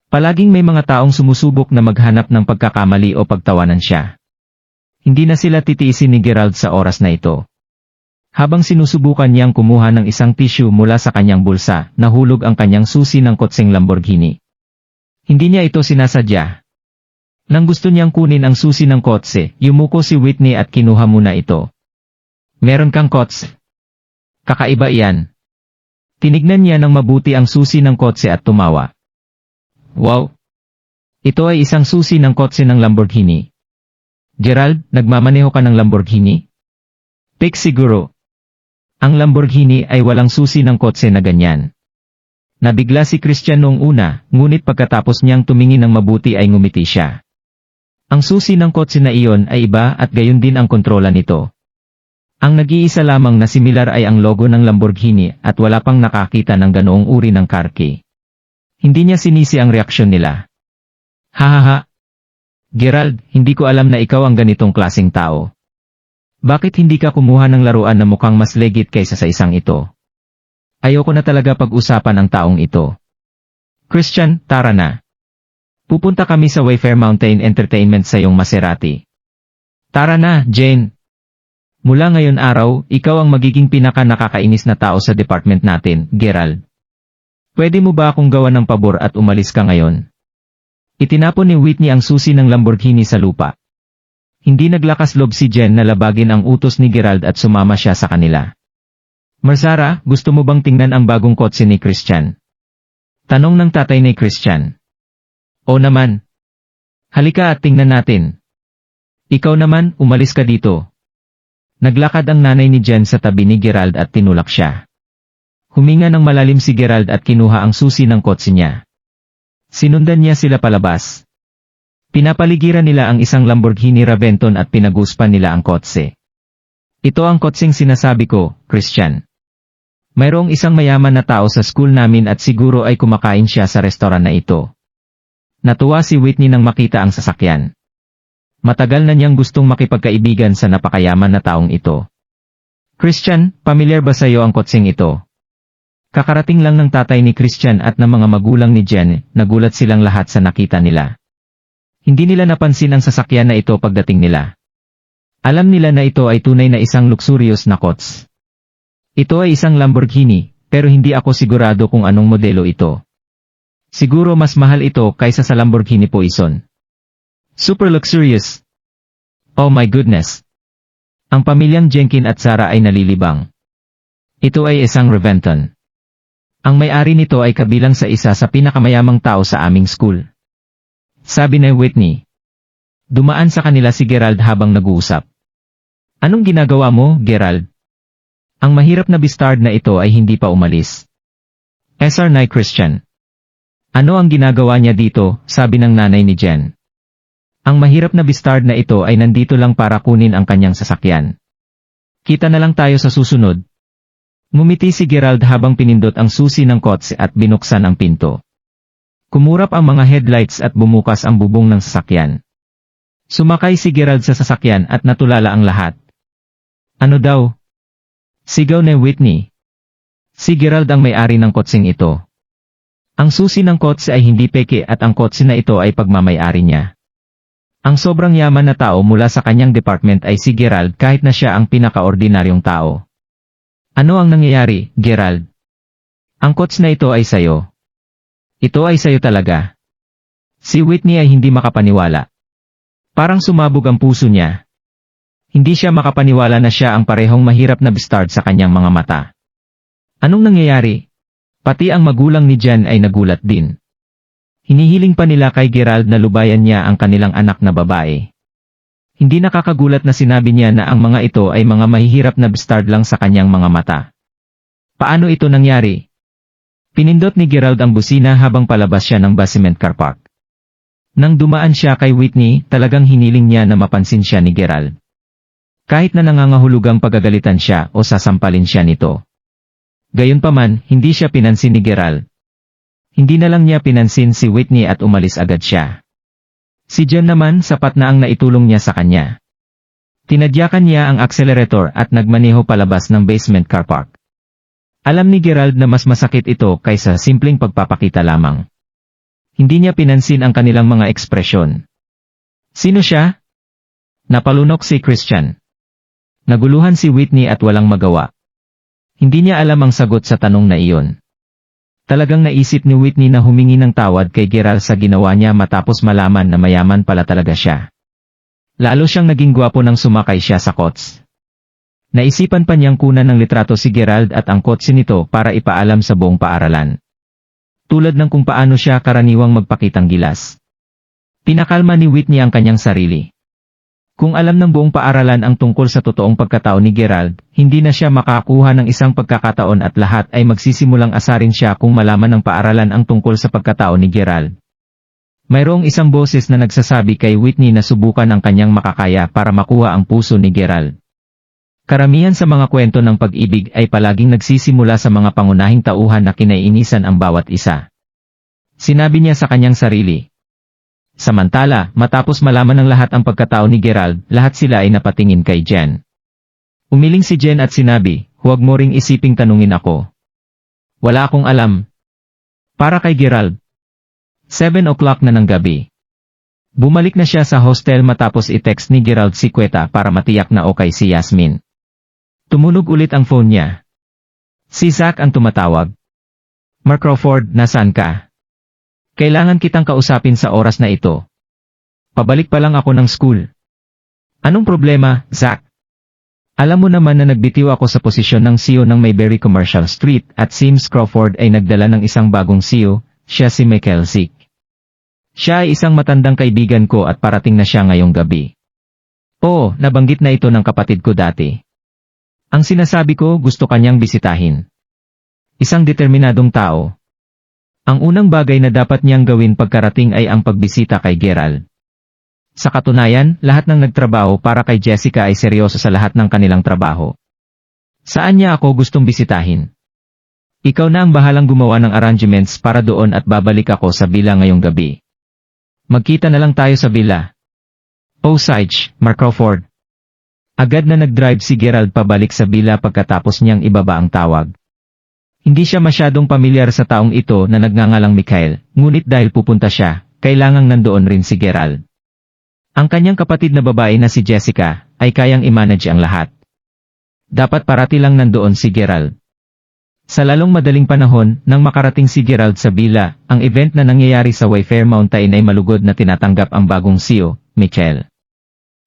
Palaging may mga taong sumusubok na maghanap ng pagkakamali o pagtawanan siya. Hindi na sila titiisin ni Gerald sa oras na ito. Habang sinusubukan niyang kumuha ng isang tissue mula sa kanyang bulsa, nahulog ang kanyang susi ng kotseng Lamborghini. Hindi niya ito sinasadya. Nang gusto niyang kunin ang susi ng kotse, yumuko si Whitney at kinuha muna ito. Meron kang kotse. Kakaiba iyan. Tinignan niya ng mabuti ang susi ng kotse at tumawa. Wow! Ito ay isang susi ng kotse ng Lamborghini. Gerald, nagmamaneho ka ng Lamborghini? Pick siguro. Ang Lamborghini ay walang susi ng kotse na ganyan. Nabigla si Christian noong una, ngunit pagkatapos niyang tumingin ng mabuti ay ngumiti siya. Ang susi ng kotse na iyon ay iba at gayon din ang kontrola nito. Ang nag-iisa lamang na similar ay ang logo ng Lamborghini at wala pang nakakita ng ganoong uri ng car key. Hindi niya sinisi ang reaksyon nila. Hahaha. Gerald, hindi ko alam na ikaw ang ganitong klaseng tao. Bakit hindi ka kumuha ng laruan na mukhang mas legit kaysa sa isang ito? Ayoko na talaga pag-usapan ang taong ito. Christian, tara na. Pupunta kami sa Wayfair Mountain Entertainment sa iyong Maserati. Tara na, Jane. Mula ngayon araw, ikaw ang magiging pinaka-nakakainis na tao sa department natin, Gerald. Pwede mo ba akong gawa ng pabor at umalis ka ngayon? Itinapon ni Whitney ang susi ng Lamborghini sa lupa. Hindi naglakas loob si Jen na labagin ang utos ni Gerald at sumama siya sa kanila. Marsara, gusto mo bang tingnan ang bagong kotse ni Christian? Tanong ng tatay ni Christian. O naman. Halika at tingnan natin. Ikaw naman, umalis ka dito. Naglakad ang nanay ni Jen sa tabi ni Gerald at tinulak siya. Huminga ng malalim si Gerald at kinuha ang susi ng kotse niya. Sinundan niya sila palabas. Pinapaligiran nila ang isang Lamborghini Raventon at pinaguspan nila ang kotse. Ito ang kotseng sinasabi ko, Christian. Mayroong isang mayaman na tao sa school namin at siguro ay kumakain siya sa restoran na ito. Natuwa si Whitney nang makita ang sasakyan. Matagal na niyang gustong makipagkaibigan sa napakayaman na taong ito. Christian, pamilyar ba sa iyo ang kotseng ito? Kakarating lang ng tatay ni Christian at ng mga magulang ni Jen, nagulat silang lahat sa nakita nila. Hindi nila napansin ang sasakyan na ito pagdating nila. Alam nila na ito ay tunay na isang luxurious na kots. Ito ay isang Lamborghini, pero hindi ako sigurado kung anong modelo ito. Siguro mas mahal ito kaysa sa Lamborghini Poison. Super luxurious. Oh my goodness. Ang pamilyang Jenkin at Sarah ay nalilibang. Ito ay isang Reventon. Ang may-ari nito ay kabilang sa isa sa pinakamayamang tao sa aming school. Sabi ni Whitney. Dumaan sa kanila si Gerald habang nag-uusap. Anong ginagawa mo, Gerald? Ang mahirap na bastard na ito ay hindi pa umalis. SR9 Christian. Ano ang ginagawa niya dito, sabi ng nanay ni Jen. Ang mahirap na bastard na ito ay nandito lang para kunin ang kanyang sasakyan. Kita na lang tayo sa susunod. Ngumiti si Gerald habang pinindot ang susi ng kotse at binuksan ang pinto. Kumurap ang mga headlights at bumukas ang bubong ng sasakyan. Sumakay si Gerald sa sasakyan at natulala ang lahat. Ano daw? Sigaw ni Whitney. Si Gerald ang may-ari ng kotseng ito. Ang susi ng kotse ay hindi peke at ang kotse na ito ay pagmamay-ari niya. Ang sobrang yaman na tao mula sa kanyang department ay si Gerald kahit na siya ang pinakaordinaryong tao. Ano ang nangyayari, Gerald? Ang kotse na ito ay sayo. Ito ay sayo talaga. Si Whitney ay hindi makapaniwala. Parang sumabog ang puso niya. Hindi siya makapaniwala na siya ang parehong mahirap na bastard sa kanyang mga mata. Anong nangyayari? Pati ang magulang ni Jen ay nagulat din. Hinihiling pa nila kay Gerald na lubayan niya ang kanilang anak na babae. Hindi nakakagulat na sinabi niya na ang mga ito ay mga mahihirap na bastard lang sa kanyang mga mata. Paano ito nangyari? Pinindot ni Gerald ang busina habang palabas siya ng basement car park. Nang dumaan siya kay Whitney, talagang hiniling niya na mapansin siya ni Gerald. Kahit na nangangahulugang pagagalitan siya o sasampalin siya nito. Gayunpaman, hindi siya pinansin ni Gerald. Hindi na lang niya pinansin si Whitney at umalis agad siya. Si Jen naman sapat na ang naitulong niya sa kanya. Tinadyakan niya ang accelerator at nagmaneho palabas ng basement car park. Alam ni Gerald na mas masakit ito kaysa simpleng pagpapakita lamang. Hindi niya pinansin ang kanilang mga ekspresyon. Sino siya? Napalunok si Christian. Naguluhan si Whitney at walang magawa. Hindi niya alam ang sagot sa tanong na iyon. Talagang naisip ni Whitney na humingi ng tawad kay Gerald sa ginawa niya matapos malaman na mayaman pala talaga siya. Lalo siyang naging gwapo nang sumakay siya sa kots. Naisipan pa niyang kunan ng litrato si Gerald at ang kotse nito para ipaalam sa buong paaralan. Tulad ng kung paano siya karaniwang magpakitang gilas. Pinakalma ni Whitney ang kanyang sarili. Kung alam ng buong paaralan ang tungkol sa totoong pagkatao ni Gerald, hindi na siya makakuha ng isang pagkakataon at lahat ay magsisimulang asarin siya kung malaman ng paaralan ang tungkol sa pagkatao ni Gerald. Mayroong isang boses na nagsasabi kay Whitney na subukan ang kanyang makakaya para makuha ang puso ni Gerald. Karamihan sa mga kwento ng pag-ibig ay palaging nagsisimula sa mga pangunahing tauhan na kinaiinisan ang bawat isa. Sinabi niya sa kanyang sarili. Samantala, matapos malaman ng lahat ang pagkatao ni Gerald, lahat sila ay napatingin kay Jen. Umiling si Jen at sinabi, huwag mo ring isiping tanungin ako. Wala akong alam. Para kay Gerald. 7 o'clock na ng gabi. Bumalik na siya sa hostel matapos i-text ni Gerald si Queta para matiyak na okay si Yasmin. Tumunog ulit ang phone niya. Si Zach ang tumatawag. Mark Crawford, nasaan ka? Kailangan kitang kausapin sa oras na ito. Pabalik pa lang ako ng school. Anong problema, Zach? Alam mo naman na nagbitiw ako sa posisyon ng CEO ng Mayberry Commercial Street at Sims Crawford ay nagdala ng isang bagong CEO, siya si Michael Zick. Siya ay isang matandang kaibigan ko at parating na siya ngayong gabi. Oo, nabanggit na ito ng kapatid ko dati. Ang sinasabi ko gusto kanyang bisitahin. Isang determinadong tao. Ang unang bagay na dapat niyang gawin pagkarating ay ang pagbisita kay Gerald. Sa katunayan, lahat ng nagtrabaho para kay Jessica ay seryoso sa lahat ng kanilang trabaho. Saan niya ako gustong bisitahin? Ikaw na ang bahalang gumawa ng arrangements para doon at babalik ako sa villa ngayong gabi. Magkita na lang tayo sa villa. Osage, Mark Crawford. Agad na nag-drive si Gerald pabalik sa villa pagkatapos niyang ibaba ang tawag. Hindi siya masyadong pamilyar sa taong ito na nagngangalang Mikhail, ngunit dahil pupunta siya, kailangang nandoon rin si Gerald. Ang kanyang kapatid na babae na si Jessica, ay kayang i-manage ang lahat. Dapat parati lang nandoon si Gerald. Sa lalong madaling panahon, nang makarating si Gerald sa villa, ang event na nangyayari sa Wayfair Mountain ay malugod na tinatanggap ang bagong CEO, Michael.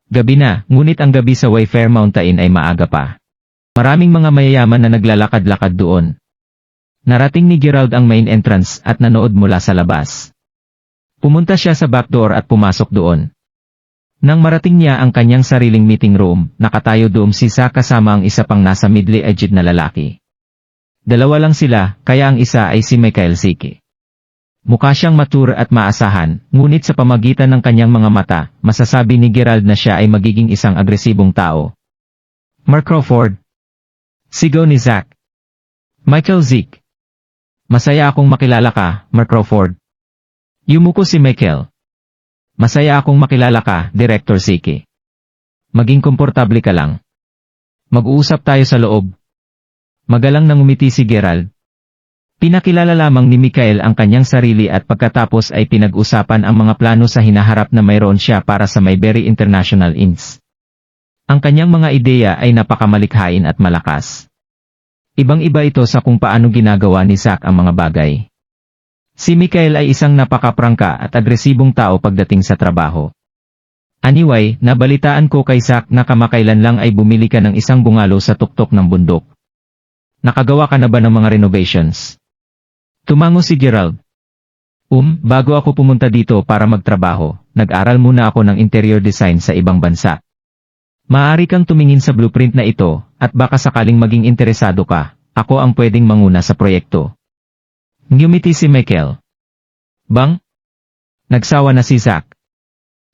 Gabi na, ngunit ang gabi sa Wayfair Mountain ay maaga pa. Maraming mga mayayaman na naglalakad-lakad doon. Narating ni Gerald ang main entrance at nanood mula sa labas. Pumunta siya sa backdoor at pumasok doon. Nang marating niya ang kanyang sariling meeting room, nakatayo doon si Zack kasama ang isa pang nasa middle-aged na lalaki. Dalawa lang sila, kaya ang isa ay si Michael Zicke. Mukha siyang mature at maasahan, ngunit sa pamagitan ng kanyang mga mata, masasabi ni Gerald na siya ay magiging isang agresibong tao. Mark Crawford. Sigaw ni Zack. Michael Zicke. Masaya akong makilala ka, Mark Crawford. Yumuko si Michael. Masaya akong makilala ka, Director Zicke. Maging komportable ka lang. Mag-uusap tayo sa loob. Magalang nang umiti si Gerald. Pinakilala lamang ni Michael ang kanyang sarili at pagkatapos ay pinag-usapan ang mga plano sa hinaharap na mayroon siya para sa Mayberry International Inc. Ang kanyang mga ideya ay napakamalikhain at malakas. Ibang-iba ito sa kung paano ginagawa ni Zack ang mga bagay. Si Michael ay isang napakaprangka at agresibong tao pagdating sa trabaho. Anyway, nabalitaan ko kay Zack na kamakailan lang ay bumili ka ng isang bungalo sa tuktok ng bundok. Nakagawa ka na ba ng mga renovations? Tumango si Gerald. Bago ako pumunta dito para magtrabaho, nag-aral muna ako ng interior design sa ibang bansa. Maaari kang tumingin sa blueprint na ito, at baka sakaling maging interesado ka, ako ang pwedeng manguna sa proyekto. Ngumiti si Michael. Bang? Nagsawa na si Zack.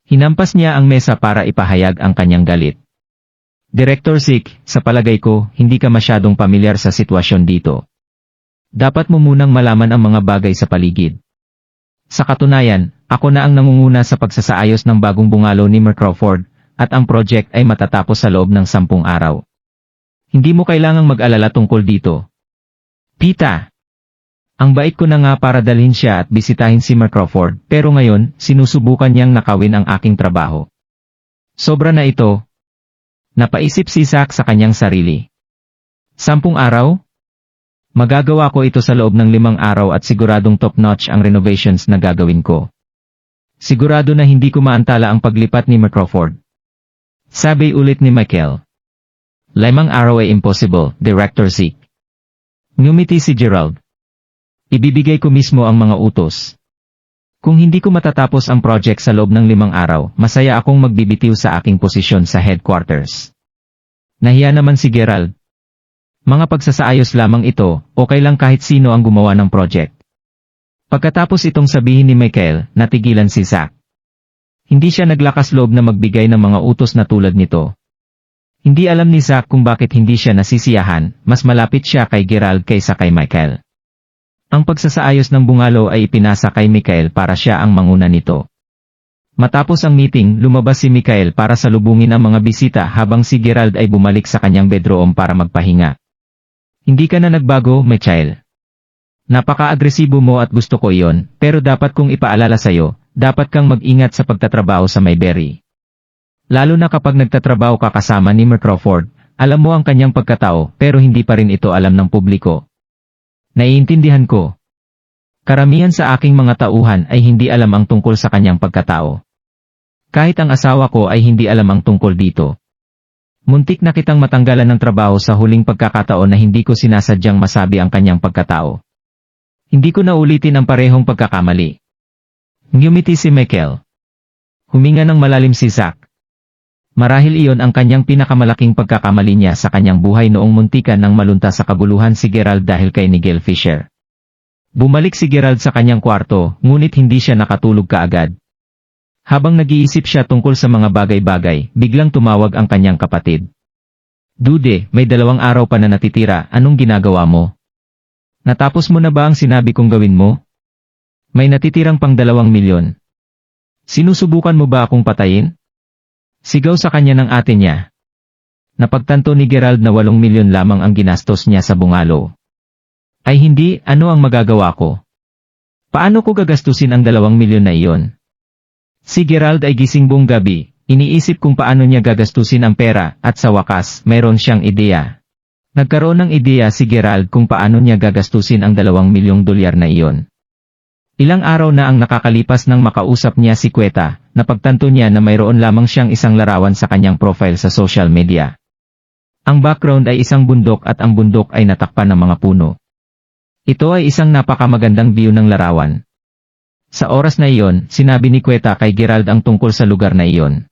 Hinampas niya ang mesa para ipahayag ang kanyang galit. Director Zicke, sa palagay ko, hindi ka masyadong pamilyar sa sitwasyon dito. Dapat mo munang malaman ang mga bagay sa paligid. Sa katunayan, ako na ang nangunguna sa pagsasaayos ng bagong bungalo ni Mark Crawford, at ang project ay matatapos sa loob ng 10 araw. Hindi mo kailangang mag-alala tungkol dito. Pita! Ang bait ko na nga para dalhin siya at bisitahin si Mark Crawford, pero ngayon, sinusubukan niyang nakawin ang aking trabaho. Sobra na ito. Napaisip si Zack sa kanyang sarili. 10 araw? Magagawa ko ito sa loob ng 5 araw at siguradong top-notch ang renovations na gagawin ko. Sigurado na hindi ko maantala ang paglipat ni Mark Crawford. Sabi ulit ni Michael. 5 araw ay impossible, Director Zicke. Ngumiti si Gerald. Ibibigay ko mismo ang mga utos. Kung hindi ko matatapos ang project sa loob ng 5 araw, masaya akong magbibitiw sa aking posisyon sa headquarters. Nahiya naman si Gerald. Mga pagsasaayos lamang ito, okay lang kahit sino ang gumawa ng project. Pagkatapos itong sabihin ni Michael, natigilan si Zack. Hindi siya naglakas loob na magbigay ng mga utos na tulad nito. Hindi alam ni Zack kung bakit hindi siya nasisiyahan, mas malapit siya kay Gerald kaysa kay Michael. Ang pagsasaayos ng bungalo ay ipinasa kay Michael para siya ang manguna nito. Matapos ang meeting, lumabas si Michael para salubungin ang mga bisita habang si Gerald ay bumalik sa kanyang bedroom para magpahinga. Hindi ka na nagbago, Michael. Napaka-agresibo mo at gusto ko iyon, pero dapat kong ipaalala sa'yo, dapat kang mag-ingat sa pagtatrabaho sa Mayberry. Lalo na kapag nagtatrabaho ka kasama ni Mark Crawford, alam mo ang kanyang pagkatao pero hindi pa rin ito alam ng publiko. Naiintindihan ko. Karamihan sa aking mga tauhan ay hindi alam ang tungkol sa kanyang pagkatao. Kahit ang asawa ko ay hindi alam ang tungkol dito. Muntik na kitang matanggalan ng trabaho sa huling pagkakataon na hindi ko sinasadyang masabi ang kanyang pagkatao. Hindi ko na ulitin ang parehong pagkakamali. Ngumiti si Michael. Huminga ng malalim si Zack. Marahil iyon ang kanyang pinakamalaking pagkakamali niya sa kanyang buhay noong muntikan ng malunta sa kaguluhan si Gerald dahil kay Nigel Fisher. Bumalik si Gerald sa kanyang kwarto, ngunit hindi siya nakatulog kaagad. Habang nag-iisip siya tungkol sa mga bagay-bagay, biglang tumawag ang kanyang kapatid. Dude, may 2 araw pa na natitira, anong ginagawa mo? Natapos mo na ba ang sinabi kong gawin mo? May natitirang pang 2 milyon. Sinusubukan mo ba akong patayin? Sigaw sa kanya ng ate niya. Napagtanto ni Gerald na 8 milyon lamang ang ginastos niya sa bungalo. Ay hindi, ano ang magagawa ko? Paano ko gagastusin ang 2 milyon na iyon? Si Gerald ay gising buong gabi, iniisip kung paano niya gagastusin ang pera, at sa wakas, mayroon siyang ideya. Nagkaroon ng ideya si Gerald kung paano niya gagastusin ang $2 milyong na iyon. Ilang araw na ang nakakalipas nang makausap niya si Queta, napagtanto niya na mayroon lamang siyang isang larawan sa kanyang profile sa social media. Ang background ay isang bundok at ang bundok ay natakpan ng mga puno. Ito ay isang napakamagandang view ng larawan. Sa oras na iyon, sinabi ni Queta kay Gerald ang tungkol sa lugar na iyon.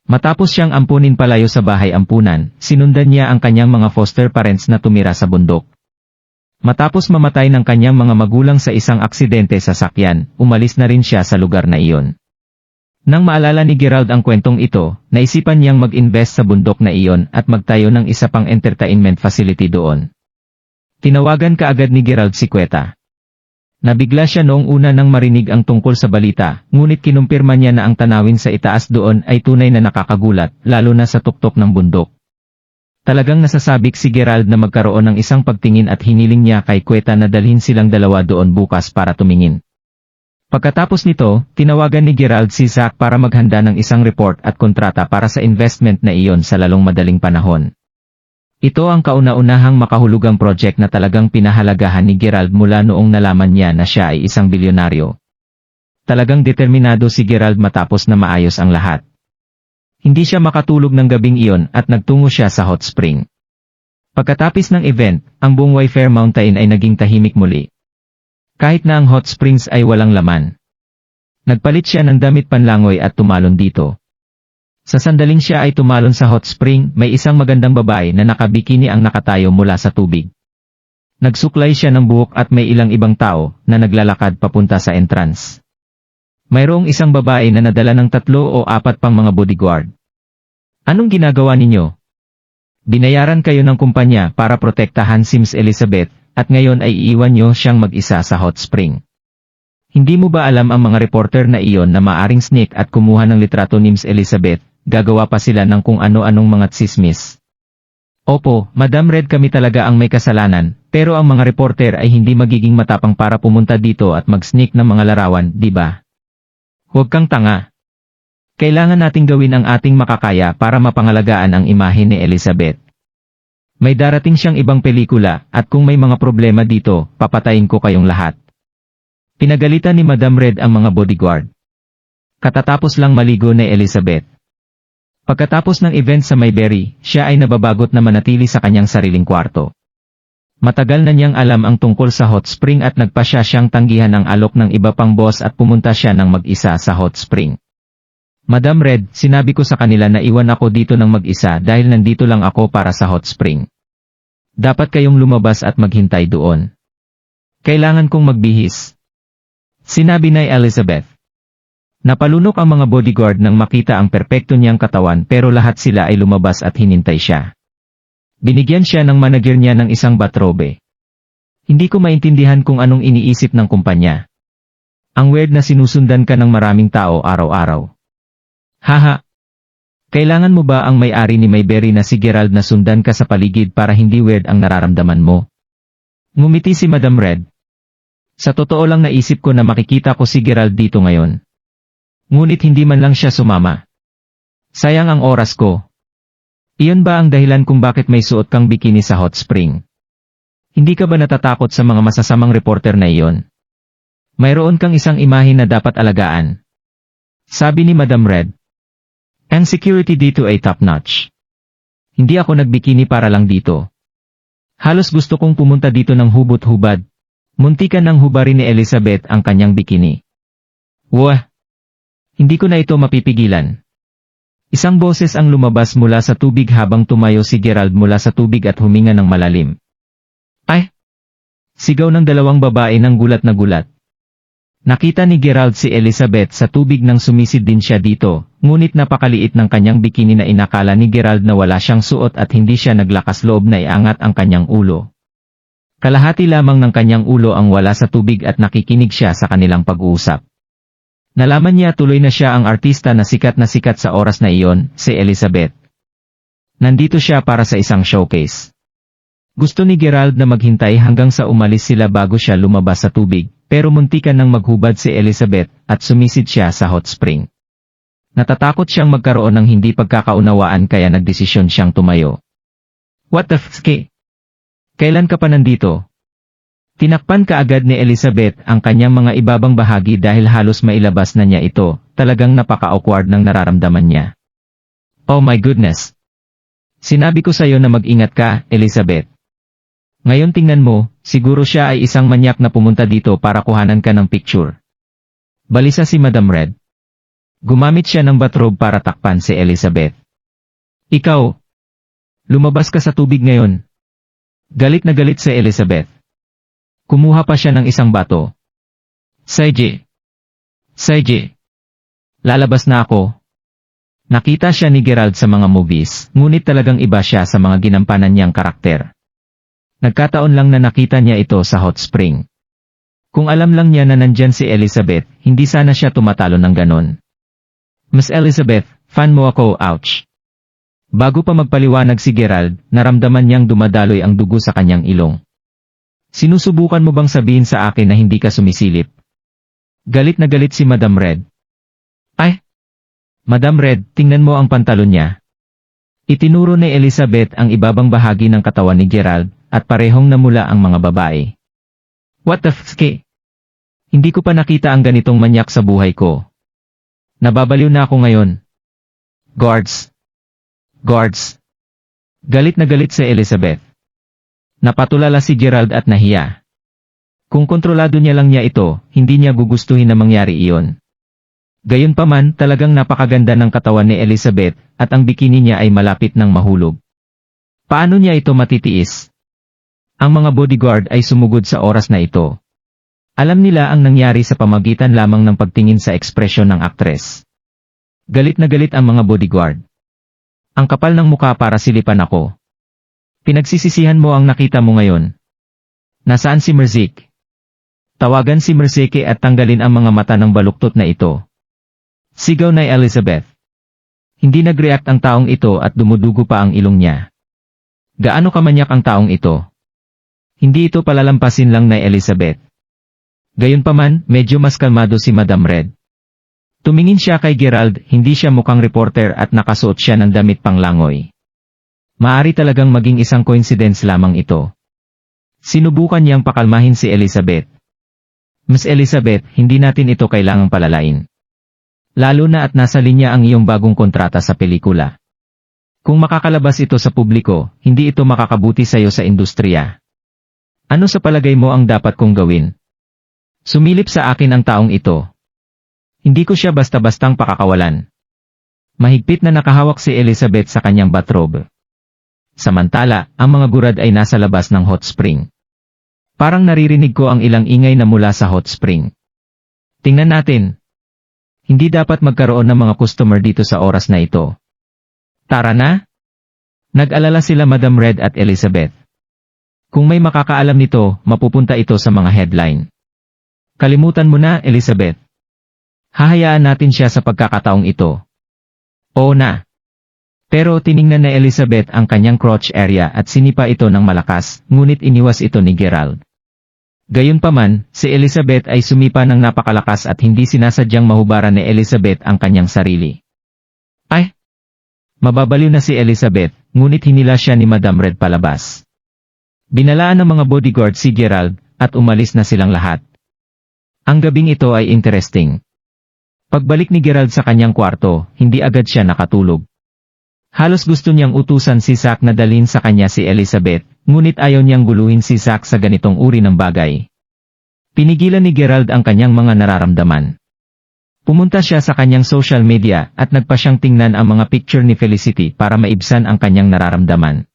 Matapos siyang ampunin palayo sa bahay ampunan, sinundan niya ang kanyang mga foster parents na tumira sa bundok. Matapos mamatay ng kanyang mga magulang sa isang aksidente sa sakyan, umalis na rin siya sa lugar na iyon. Nang maalala ni Gerald ang kwentong ito, naisipan niyang mag-invest sa bundok na iyon at magtayo ng isa pang entertainment facility doon. Tinawagan kaagad ni Gerald si Queta. Nabigla siya noong una nang marinig ang tungkol sa balita, ngunit kinumpirma niya na ang tanawin sa itaas doon ay tunay na nakakagulat, lalo na sa tuktok ng bundok. Talagang nasasabik si Gerald na magkaroon ng isang pagtingin at hiniling niya kay Queta na dalhin silang dalawa doon bukas para tumingin. Pagkatapos nito, tinawagan ni Gerald si Zach para maghanda ng isang report at kontrata para sa investment na iyon sa lalong madaling panahon. Ito ang kauna-unahang makahulugang project na talagang pinahalagahan ni Gerald mula noong nalaman niya na siya ay isang bilyonaryo. Talagang determinado si Gerald matapos na maayos ang lahat. Hindi siya makatulog ng gabing iyon at nagtungo siya sa hot spring. Pagkatapos ng event, ang buong Wayfair Mountain ay naging tahimik muli. Kahit na ang hot springs ay walang laman. Nagpalit siya ng damit panlangoy at tumalon dito. Sa sandaling siya ay tumalon sa hot spring, may isang magandang babae na nakabikini ang nakatayo mula sa tubig. Nagsuklay siya ng buhok at may ilang ibang tao na naglalakad papunta sa entrance. Mayroong isang babae na nadala ng 3 o 4 pang mga bodyguard. Anong ginagawa ninyo? Binayaran kayo ng kumpanya para protektahan si Miss Elizabeth, at ngayon ay iiwan nyo siyang mag-isa sa hot spring. Hindi mo ba alam ang mga reporter na iyon na maaring sneak at kumuha ng litrato ni Miss Elizabeth? Gagawa pa sila ng kung ano-anong mga tsismis. Opo, Madam Red, kami talaga ang may kasalanan, pero ang mga reporter ay hindi magiging matapang para pumunta dito at mag-sneak ng mga larawan, di ba? Huwag kang tanga. Kailangan nating gawin ang ating makakaya para mapangalagaan ang imahe ni Elizabeth. May darating siyang ibang pelikula, at kung may mga problema dito, papatayin ko kayong lahat. Pinagalitan ni Madam Red ang mga bodyguard. Katatapos lang maligo ni Elizabeth. Pagkatapos ng event sa Mayberry, siya ay nababagot na manatili sa kanyang sariling kwarto. Matagal na niyang alam ang tungkol sa hot spring at nagpasya siyang tanggihan ang alok ng iba pang boss at pumunta siya ng mag-isa sa hot spring. Madam Red, sinabi ko sa kanila na iwan ako dito ng mag-isa dahil nandito lang ako para sa hot spring. Dapat kayong lumabas at maghintay doon. Kailangan kong magbihis. Sinabi ni Elizabeth. Napalunok ang mga bodyguard nang makita ang perpekto niyang katawan pero lahat sila ay lumabas at hinintay siya. Binigyan siya ng manager niya ng isang batrobe. Hindi ko maintindihan kung anong iniisip ng kumpanya. Ang weird na sinusundan ka ng maraming tao araw-araw. Haha. Kailangan mo ba ang may-ari ni Mayberry na si Gerald na sundan ka sa paligid para hindi weird ang nararamdaman mo? Ngumiti si Madam Red. Sa totoo lang naisip ko na makikita ko si Gerald dito ngayon. Ngunit hindi man lang siya sumama. Sayang ang oras ko. Iyon ba ang dahilan kung bakit may suot kang bikini sa hot spring? Hindi ka ba natatakot sa mga masasamang reporter na iyon? Mayroon kang isang imahe na dapat alagaan. Sabi ni Madam Red. Ang security dito ay top-notch. Hindi ako nagbikini para lang dito. Halos gusto kong pumunta dito ng hubot-hubad. Muntikan ng hubarin ni Elizabeth ang kanyang bikini. Wah! Hindi ko na ito mapipigilan. Isang boses ang lumabas mula sa tubig habang tumayo si Gerald mula sa tubig at huminga ng malalim. Ay! Sigaw ng 2 babae ng gulat na gulat. Nakita ni Gerald si Elizabeth sa tubig nang sumisid din siya dito, ngunit napakaliit ng kanyang bikini na inakala ni Gerald na wala siyang suot at hindi siya naglakas loob na iangat ang kanyang ulo. Kalahati lamang ng kanyang ulo ang wala sa tubig at nakikinig siya sa kanilang pag-uusap. Nalaman niya tuloy na siya ang artista na sikat sa oras na iyon, si Elizabeth. Nandito siya para sa isang showcase. Gusto ni Gerald na maghintay hanggang sa umalis sila bago siya lumabas sa tubig, pero muntikan nang maghubad si Elizabeth at sumisid siya sa hot spring. Natatakot siyang magkaroon ng hindi pagkakaunawaan kaya nagdesisyon siyang tumayo. What the f***? Kailan ka pa nandito? Tinakpan kaagad ni Elizabeth ang kanyang mga ibabang bahagi dahil halos mailabas na niya ito, talagang napaka-awkward ng nararamdaman niya. Oh my goodness! Sinabi ko sa'yo na mag-ingat ka, Elizabeth. Ngayon tingnan mo, siguro siya ay isang manyak na pumunta dito para kuhanan ka ng picture. Balisa si Madam Red. Gumamit siya ng bathrobe para takpan si Elizabeth. Ikaw, lumabas ka sa tubig ngayon. Galit na galit si Elizabeth. Kumuha pa siya ng isang bato. Saiji. Lalabas na ako. Nakita siya ni Gerald sa mga movies, ngunit talagang iba siya sa mga ginampanan niyang karakter. Nagkataon lang na nakita niya ito sa hot spring. Kung alam lang niya na nandyan si Elizabeth, hindi sana siya tumatalo ng ganon. Miss Elizabeth, fan mo ako, ouch. Bago pa magpaliwanag si Gerald, naramdaman niyang dumadaloy ang dugo sa kanyang ilong. Sinusubukan mo bang sabihin sa akin na hindi ka sumisilip? Galit na galit si Madam Red. Ay! Madam Red, tingnan mo ang pantalon niya. Itinuro ni Elizabeth ang ibabang bahagi ng katawan ni Gerald, at parehong namula ang mga babae. What the f***? Hindi ko pa nakita ang ganitong manyak sa buhay ko. Nababaliw na ako ngayon. Guards! Galit na galit si Elizabeth. Napatulala si Gerald at nahiya. Kung kontrolado niya lang niya ito, hindi niya gugustuhin na mangyari iyon. Gayunpaman, talagang napakaganda ng katawan ni Elizabeth, at ang bikini niya ay malapit ng mahulog. Paano niya ito matitiis? Ang mga bodyguard ay sumugod sa oras na ito. Alam nila ang nangyari sa pamagitan lamang ng pagtingin sa ekspresyon ng aktres. Galit na galit ang mga bodyguard. Ang kapal ng muka para silipan ako. Pinagsisisihan mo ang nakita mo ngayon. Nasaan si Merzik? Tawagan si Merzeke at tanggalin ang mga mata ng baluktot na ito. Sigaw na Elizabeth. Hindi nag-react ang taong ito at dumudugo pa ang ilong niya. Gaano kamanyak ang taong ito? Hindi ito palalampasin lang na Elizabeth. Gayunpaman, medyo mas kalmado si Madam Red. Tumingin siya kay Gerald, hindi siya mukhang reporter at nakasuot siya ng damit panglangoy. Maari talagang maging isang coincidence lamang ito. Sinubukan niyang pakalmahin si Elizabeth. Miss Elizabeth, hindi natin ito kailangang palalain. Lalo na at nasa linya ang iyong bagong kontrata sa pelikula. Kung makakalabas ito sa publiko, hindi ito makakabuti sa iyo sa industriya. Ano sa palagay mo ang dapat kong gawin? Sumilip sa akin ang taong ito. Hindi ko siya basta-bastang pakakawalan. Mahigpit na nakahawak si Elizabeth sa kanyang bathrobe. Samantala, ang mga gurad ay nasa labas ng hot spring. Parang naririnig ko ang ilang ingay na mula sa hot spring. Tingnan natin. Hindi dapat magkaroon ng mga customer dito sa oras na ito. Tara na? Nag-alala sila Madam Red at Elizabeth. Kung may makakaalam nito, mapupunta ito sa mga headline. Kalimutan mo na, Elizabeth. Hahayaan natin siya sa pagkakataong ito. Oo na. Pero tiningnan na Elizabeth ang kanyang crotch area at sinipa ito ng malakas, ngunit iniwas ito ni Gerald. Gayunpaman, si Elizabeth ay sumipa ng napakalakas at hindi sinasadyang mahubaran ni Elizabeth ang kanyang sarili. Ay! Mababaliw na si Elizabeth, ngunit hinila siya ni Madam Red palabas. Binalaan ng mga bodyguard si Gerald, at umalis na silang lahat. Ang gabing ito ay interesting. Pagbalik ni Gerald sa kanyang kwarto, hindi agad siya nakatulog. Halos gusto niyang utusan si Zack na dalhin sa kanya si Elizabeth, ngunit ayaw niyang guluhin si Zack sa ganitong uri ng bagay. Pinigilan ni Gerald ang kanyang mga nararamdaman. Pumunta siya sa kanyang social media at nagpa siyang tingnan ang mga picture ni Felicity para maibsan ang kanyang nararamdaman.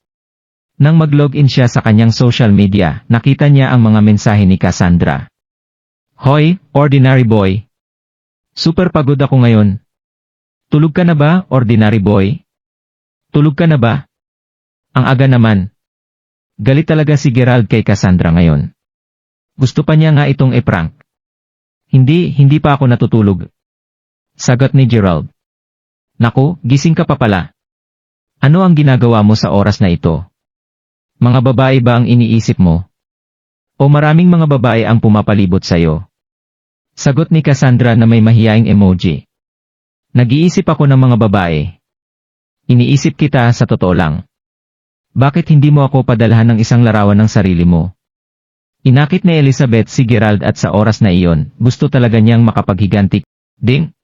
Nang mag-login siya sa kanyang social media, nakita niya ang mga mensahe ni Cassandra. Hoy, ordinary boy. Super pagod ako ngayon. Tulog ka na ba, ordinary boy? Tulog ka na ba? Ang aga naman. Galit talaga si Gerald kay Cassandra ngayon. Gusto pa niya nga itong e-prank. Hindi pa ako natutulog. Sagot ni Gerald. Naku, gising ka pa pala. Ano ang ginagawa mo sa oras na ito? Mga babae ba ang iniisip mo? O maraming mga babae ang pumapalibot sa'yo? Sagot ni Cassandra na may mahiyaing emoji. Nag-iisip ako ng mga babae. Iniisip kita sa totoo lang. Bakit hindi mo ako padalhan ng isang larawan ng sarili mo? Inakit ni Elizabeth si Gerald at sa oras na iyon, gusto talaga niyang makapaghiganti. Ding!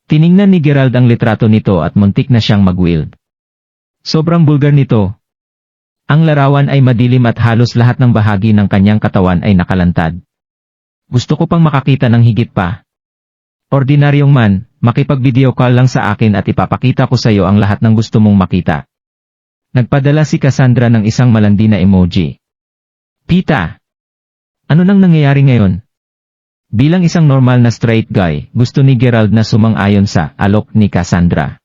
Tiningnan ni Gerald ang litrato nito at muntik na siyang mag-wild. Sobrang bulgar nito. Ang larawan ay madilim at halos lahat ng bahagi ng kanyang katawan ay nakalantad. Gusto ko pang makakita ng higit pa. Ordinaryong man, makipag-video call lang sa akin at ipapakita ko sa iyo ang lahat ng gusto mong makita. Nagpadala si Cassandra ng isang malandi na emoji. Pita! Ano nang nangyayari ngayon? Bilang isang normal na straight guy, gusto ni Gerald na sumang-ayon sa alok ni Cassandra.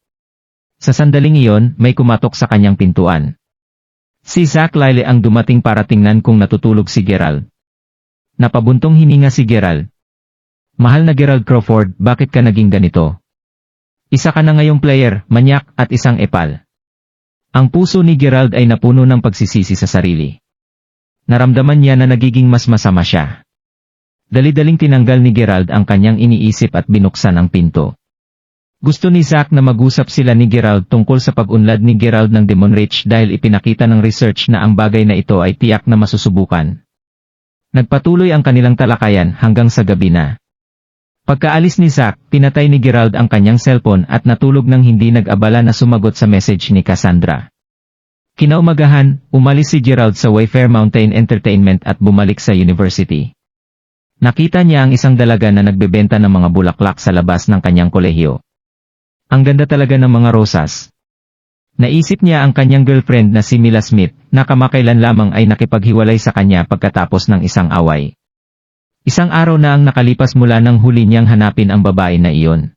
Sa sandaling iyon, may kumatok sa kanyang pintuan. Si Zach Lyle ang dumating para tingnan kung natutulog si Gerald. Napabuntong hininga si Gerald. Mahal na Gerald Crawford, bakit ka naging ganito? Isa ka na ngayong player, manyak, at isang epal. Ang puso ni Gerald ay napuno ng pagsisisi sa sarili. Naramdaman niya na nagiging mas masama siya. Dali-daling tinanggal ni Gerald ang kanyang iniisip at binuksan ang pinto. Gusto ni Zach na mag-usap sila ni Gerald tungkol sa pag-unlad ni Gerald ng Demon Reach dahil ipinakita ng research na ang bagay na ito ay tiyak na masusubukan. Nagpatuloy ang kanilang talakayan hanggang sa gabi na. Pagkaalis ni Zach, pinatay ni Gerald ang kanyang cellphone at natulog nang hindi nag-abala na sumagot sa message ni Cassandra. Kinaumagahan, umalis si Gerald sa Wayfair Mountain Entertainment at bumalik sa university. Nakita niya ang isang dalaga na nagbebenta ng mga bulaklak sa labas ng kanyang kolehiyo. Ang ganda talaga ng mga rosas. Naisip niya ang kanyang girlfriend na si Mila Smith, na kamakailan lamang ay nakipaghiwalay sa kanya pagkatapos ng isang away. Isang araw na ang nakalipas mula nang huli niyang hanapin ang babae na iyon.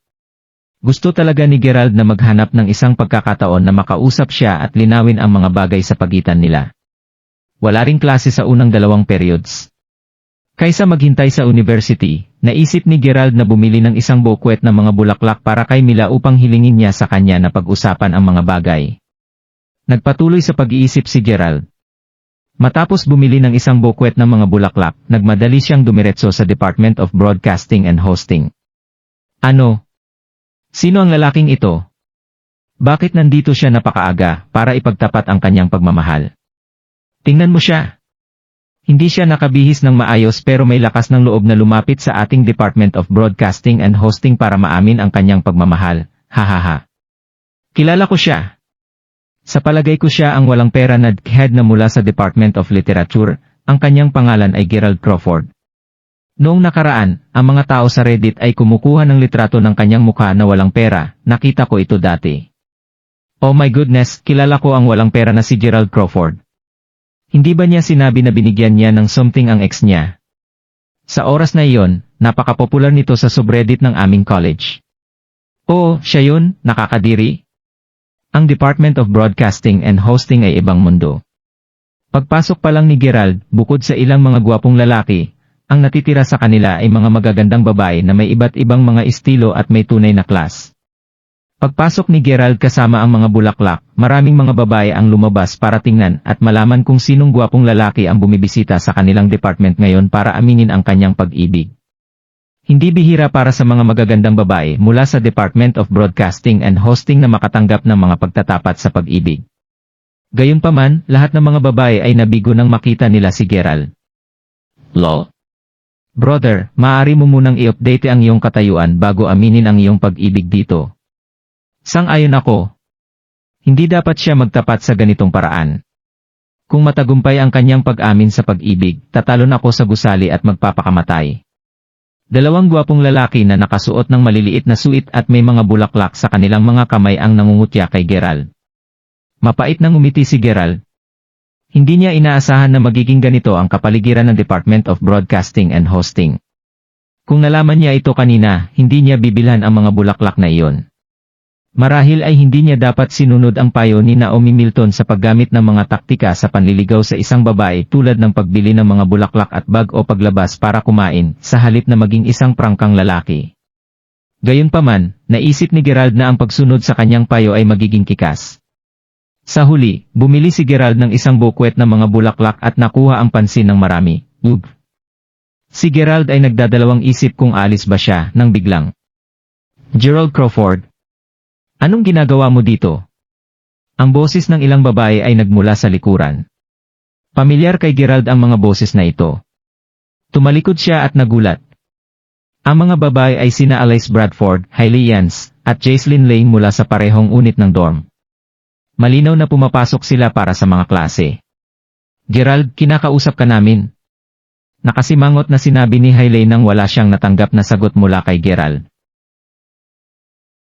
Gusto talaga ni Gerald na maghanap ng isang pagkakataon na makausap siya at linawin ang mga bagay sa pagitan nila. Wala ring klase sa unang 2 periods. Kaysa maghintay sa university, naisip ni Gerald na bumili ng isang bouquet ng mga bulaklak para kay Mila upang hilingin niya sa kanya na pag-usapan ang mga bagay. Nagpatuloy sa pag-iisip si Gerald. Matapos bumili ng isang bouquet ng mga bulaklak, nagmadali siyang dumiretso sa Department of Broadcasting and Hosting. Ano? Sino ang lalaking ito? Bakit nandito siya napakaaga para ipagtapat ang kanyang pagmamahal? Tingnan mo siya. Hindi siya nakabihis ng maayos pero may lakas ng loob na lumapit sa ating Department of Broadcasting and Hosting para maamin ang kanyang pagmamahal, hahaha. Kilala ko siya. Sa palagay ko siya ang walang pera na head na mula sa Department of Literature, ang kanyang pangalan ay Gerald Crawford. Noong nakaraan, ang mga tao sa Reddit ay kumukuha ng litrato ng kanyang mukha na walang pera, nakita ko ito dati. Oh my goodness, kilala ko ang walang pera na si Gerald Crawford. Hindi ba niya sinabi na binigyan niya ng something ang ex niya? Sa oras na iyon, napakapopular nito sa subreddit ng aming college. Oo, siya yun, nakakadiri. Ang Department of Broadcasting and Hosting ay ibang mundo. Pagpasok pa lang ni Gerald, bukod sa ilang mga gwapong lalaki, ang natitira sa kanila ay mga magagandang babae na may iba't ibang mga estilo at may tunay na class. Pagpasok ni Gerald kasama ang mga bulaklak, maraming mga babae ang lumabas para tingnan at malaman kung sinong gwapong lalaki ang bumibisita sa kanilang department ngayon para aminin ang kanyang pag-ibig. Hindi bihira para sa mga magagandang babae mula sa Department of Broadcasting and Hosting na makatanggap ng mga pagtatapat sa pag-ibig. Gayunpaman, lahat ng mga babae ay nabigo nang makita nila si Gerald. Lo? Brother, maaari mo munang i-update ang iyong katayuan bago aminin ang iyong pag-ibig dito. Sang-ayon ako. Hindi dapat siya magtapat sa ganitong paraan. Kung matagumpay ang kanyang pag-amin sa pag-ibig, tatalon ako sa gusali at magpapakamatay. 2 gwapong lalaki na nakasuot ng maliliit na suit at may mga bulaklak sa kanilang mga kamay ang nangungutya kay Gerald. Mapait nang umiti si Gerald. Hindi niya inaasahan na magiging ganito ang kapaligiran ng Department of Broadcasting and Hosting. Kung nalaman niya ito kanina, hindi niya bibilhan ang mga bulaklak na iyon. Marahil ay hindi niya dapat sinunod ang payo ni Naomi Milton sa paggamit ng mga taktika sa panliligaw sa isang babae tulad ng pagbili ng mga bulaklak at bag o paglabas para kumain, sa halip na maging isang prangkang lalaki. Gayunpaman, naisip ni Gerald na ang pagsunod sa kanyang payo ay magiging kikas. Sa huli, bumili si Gerald ng isang bouquet ng mga bulaklak at nakuha ang pansin ng marami. Si Gerald ay nagdadalawang isip kung alis ba siya nang biglang. Gerald Crawford. Anong ginagawa mo dito? Ang boses ng ilang babae ay nagmula sa likuran. Pamilyar kay Gerald ang mga boses na ito. Tumalikod siya at nagulat. Ang mga babae ay sina Alice Bradford, Hailey Yance, at Jaislyn Lane mula sa parehong unit ng dorm. Malinaw na pumapasok sila para sa mga klase. Gerald, kinakausap ka namin. Nakasimangot na sinabi ni Hailey nang wala siyang natanggap na sagot mula kay Gerald.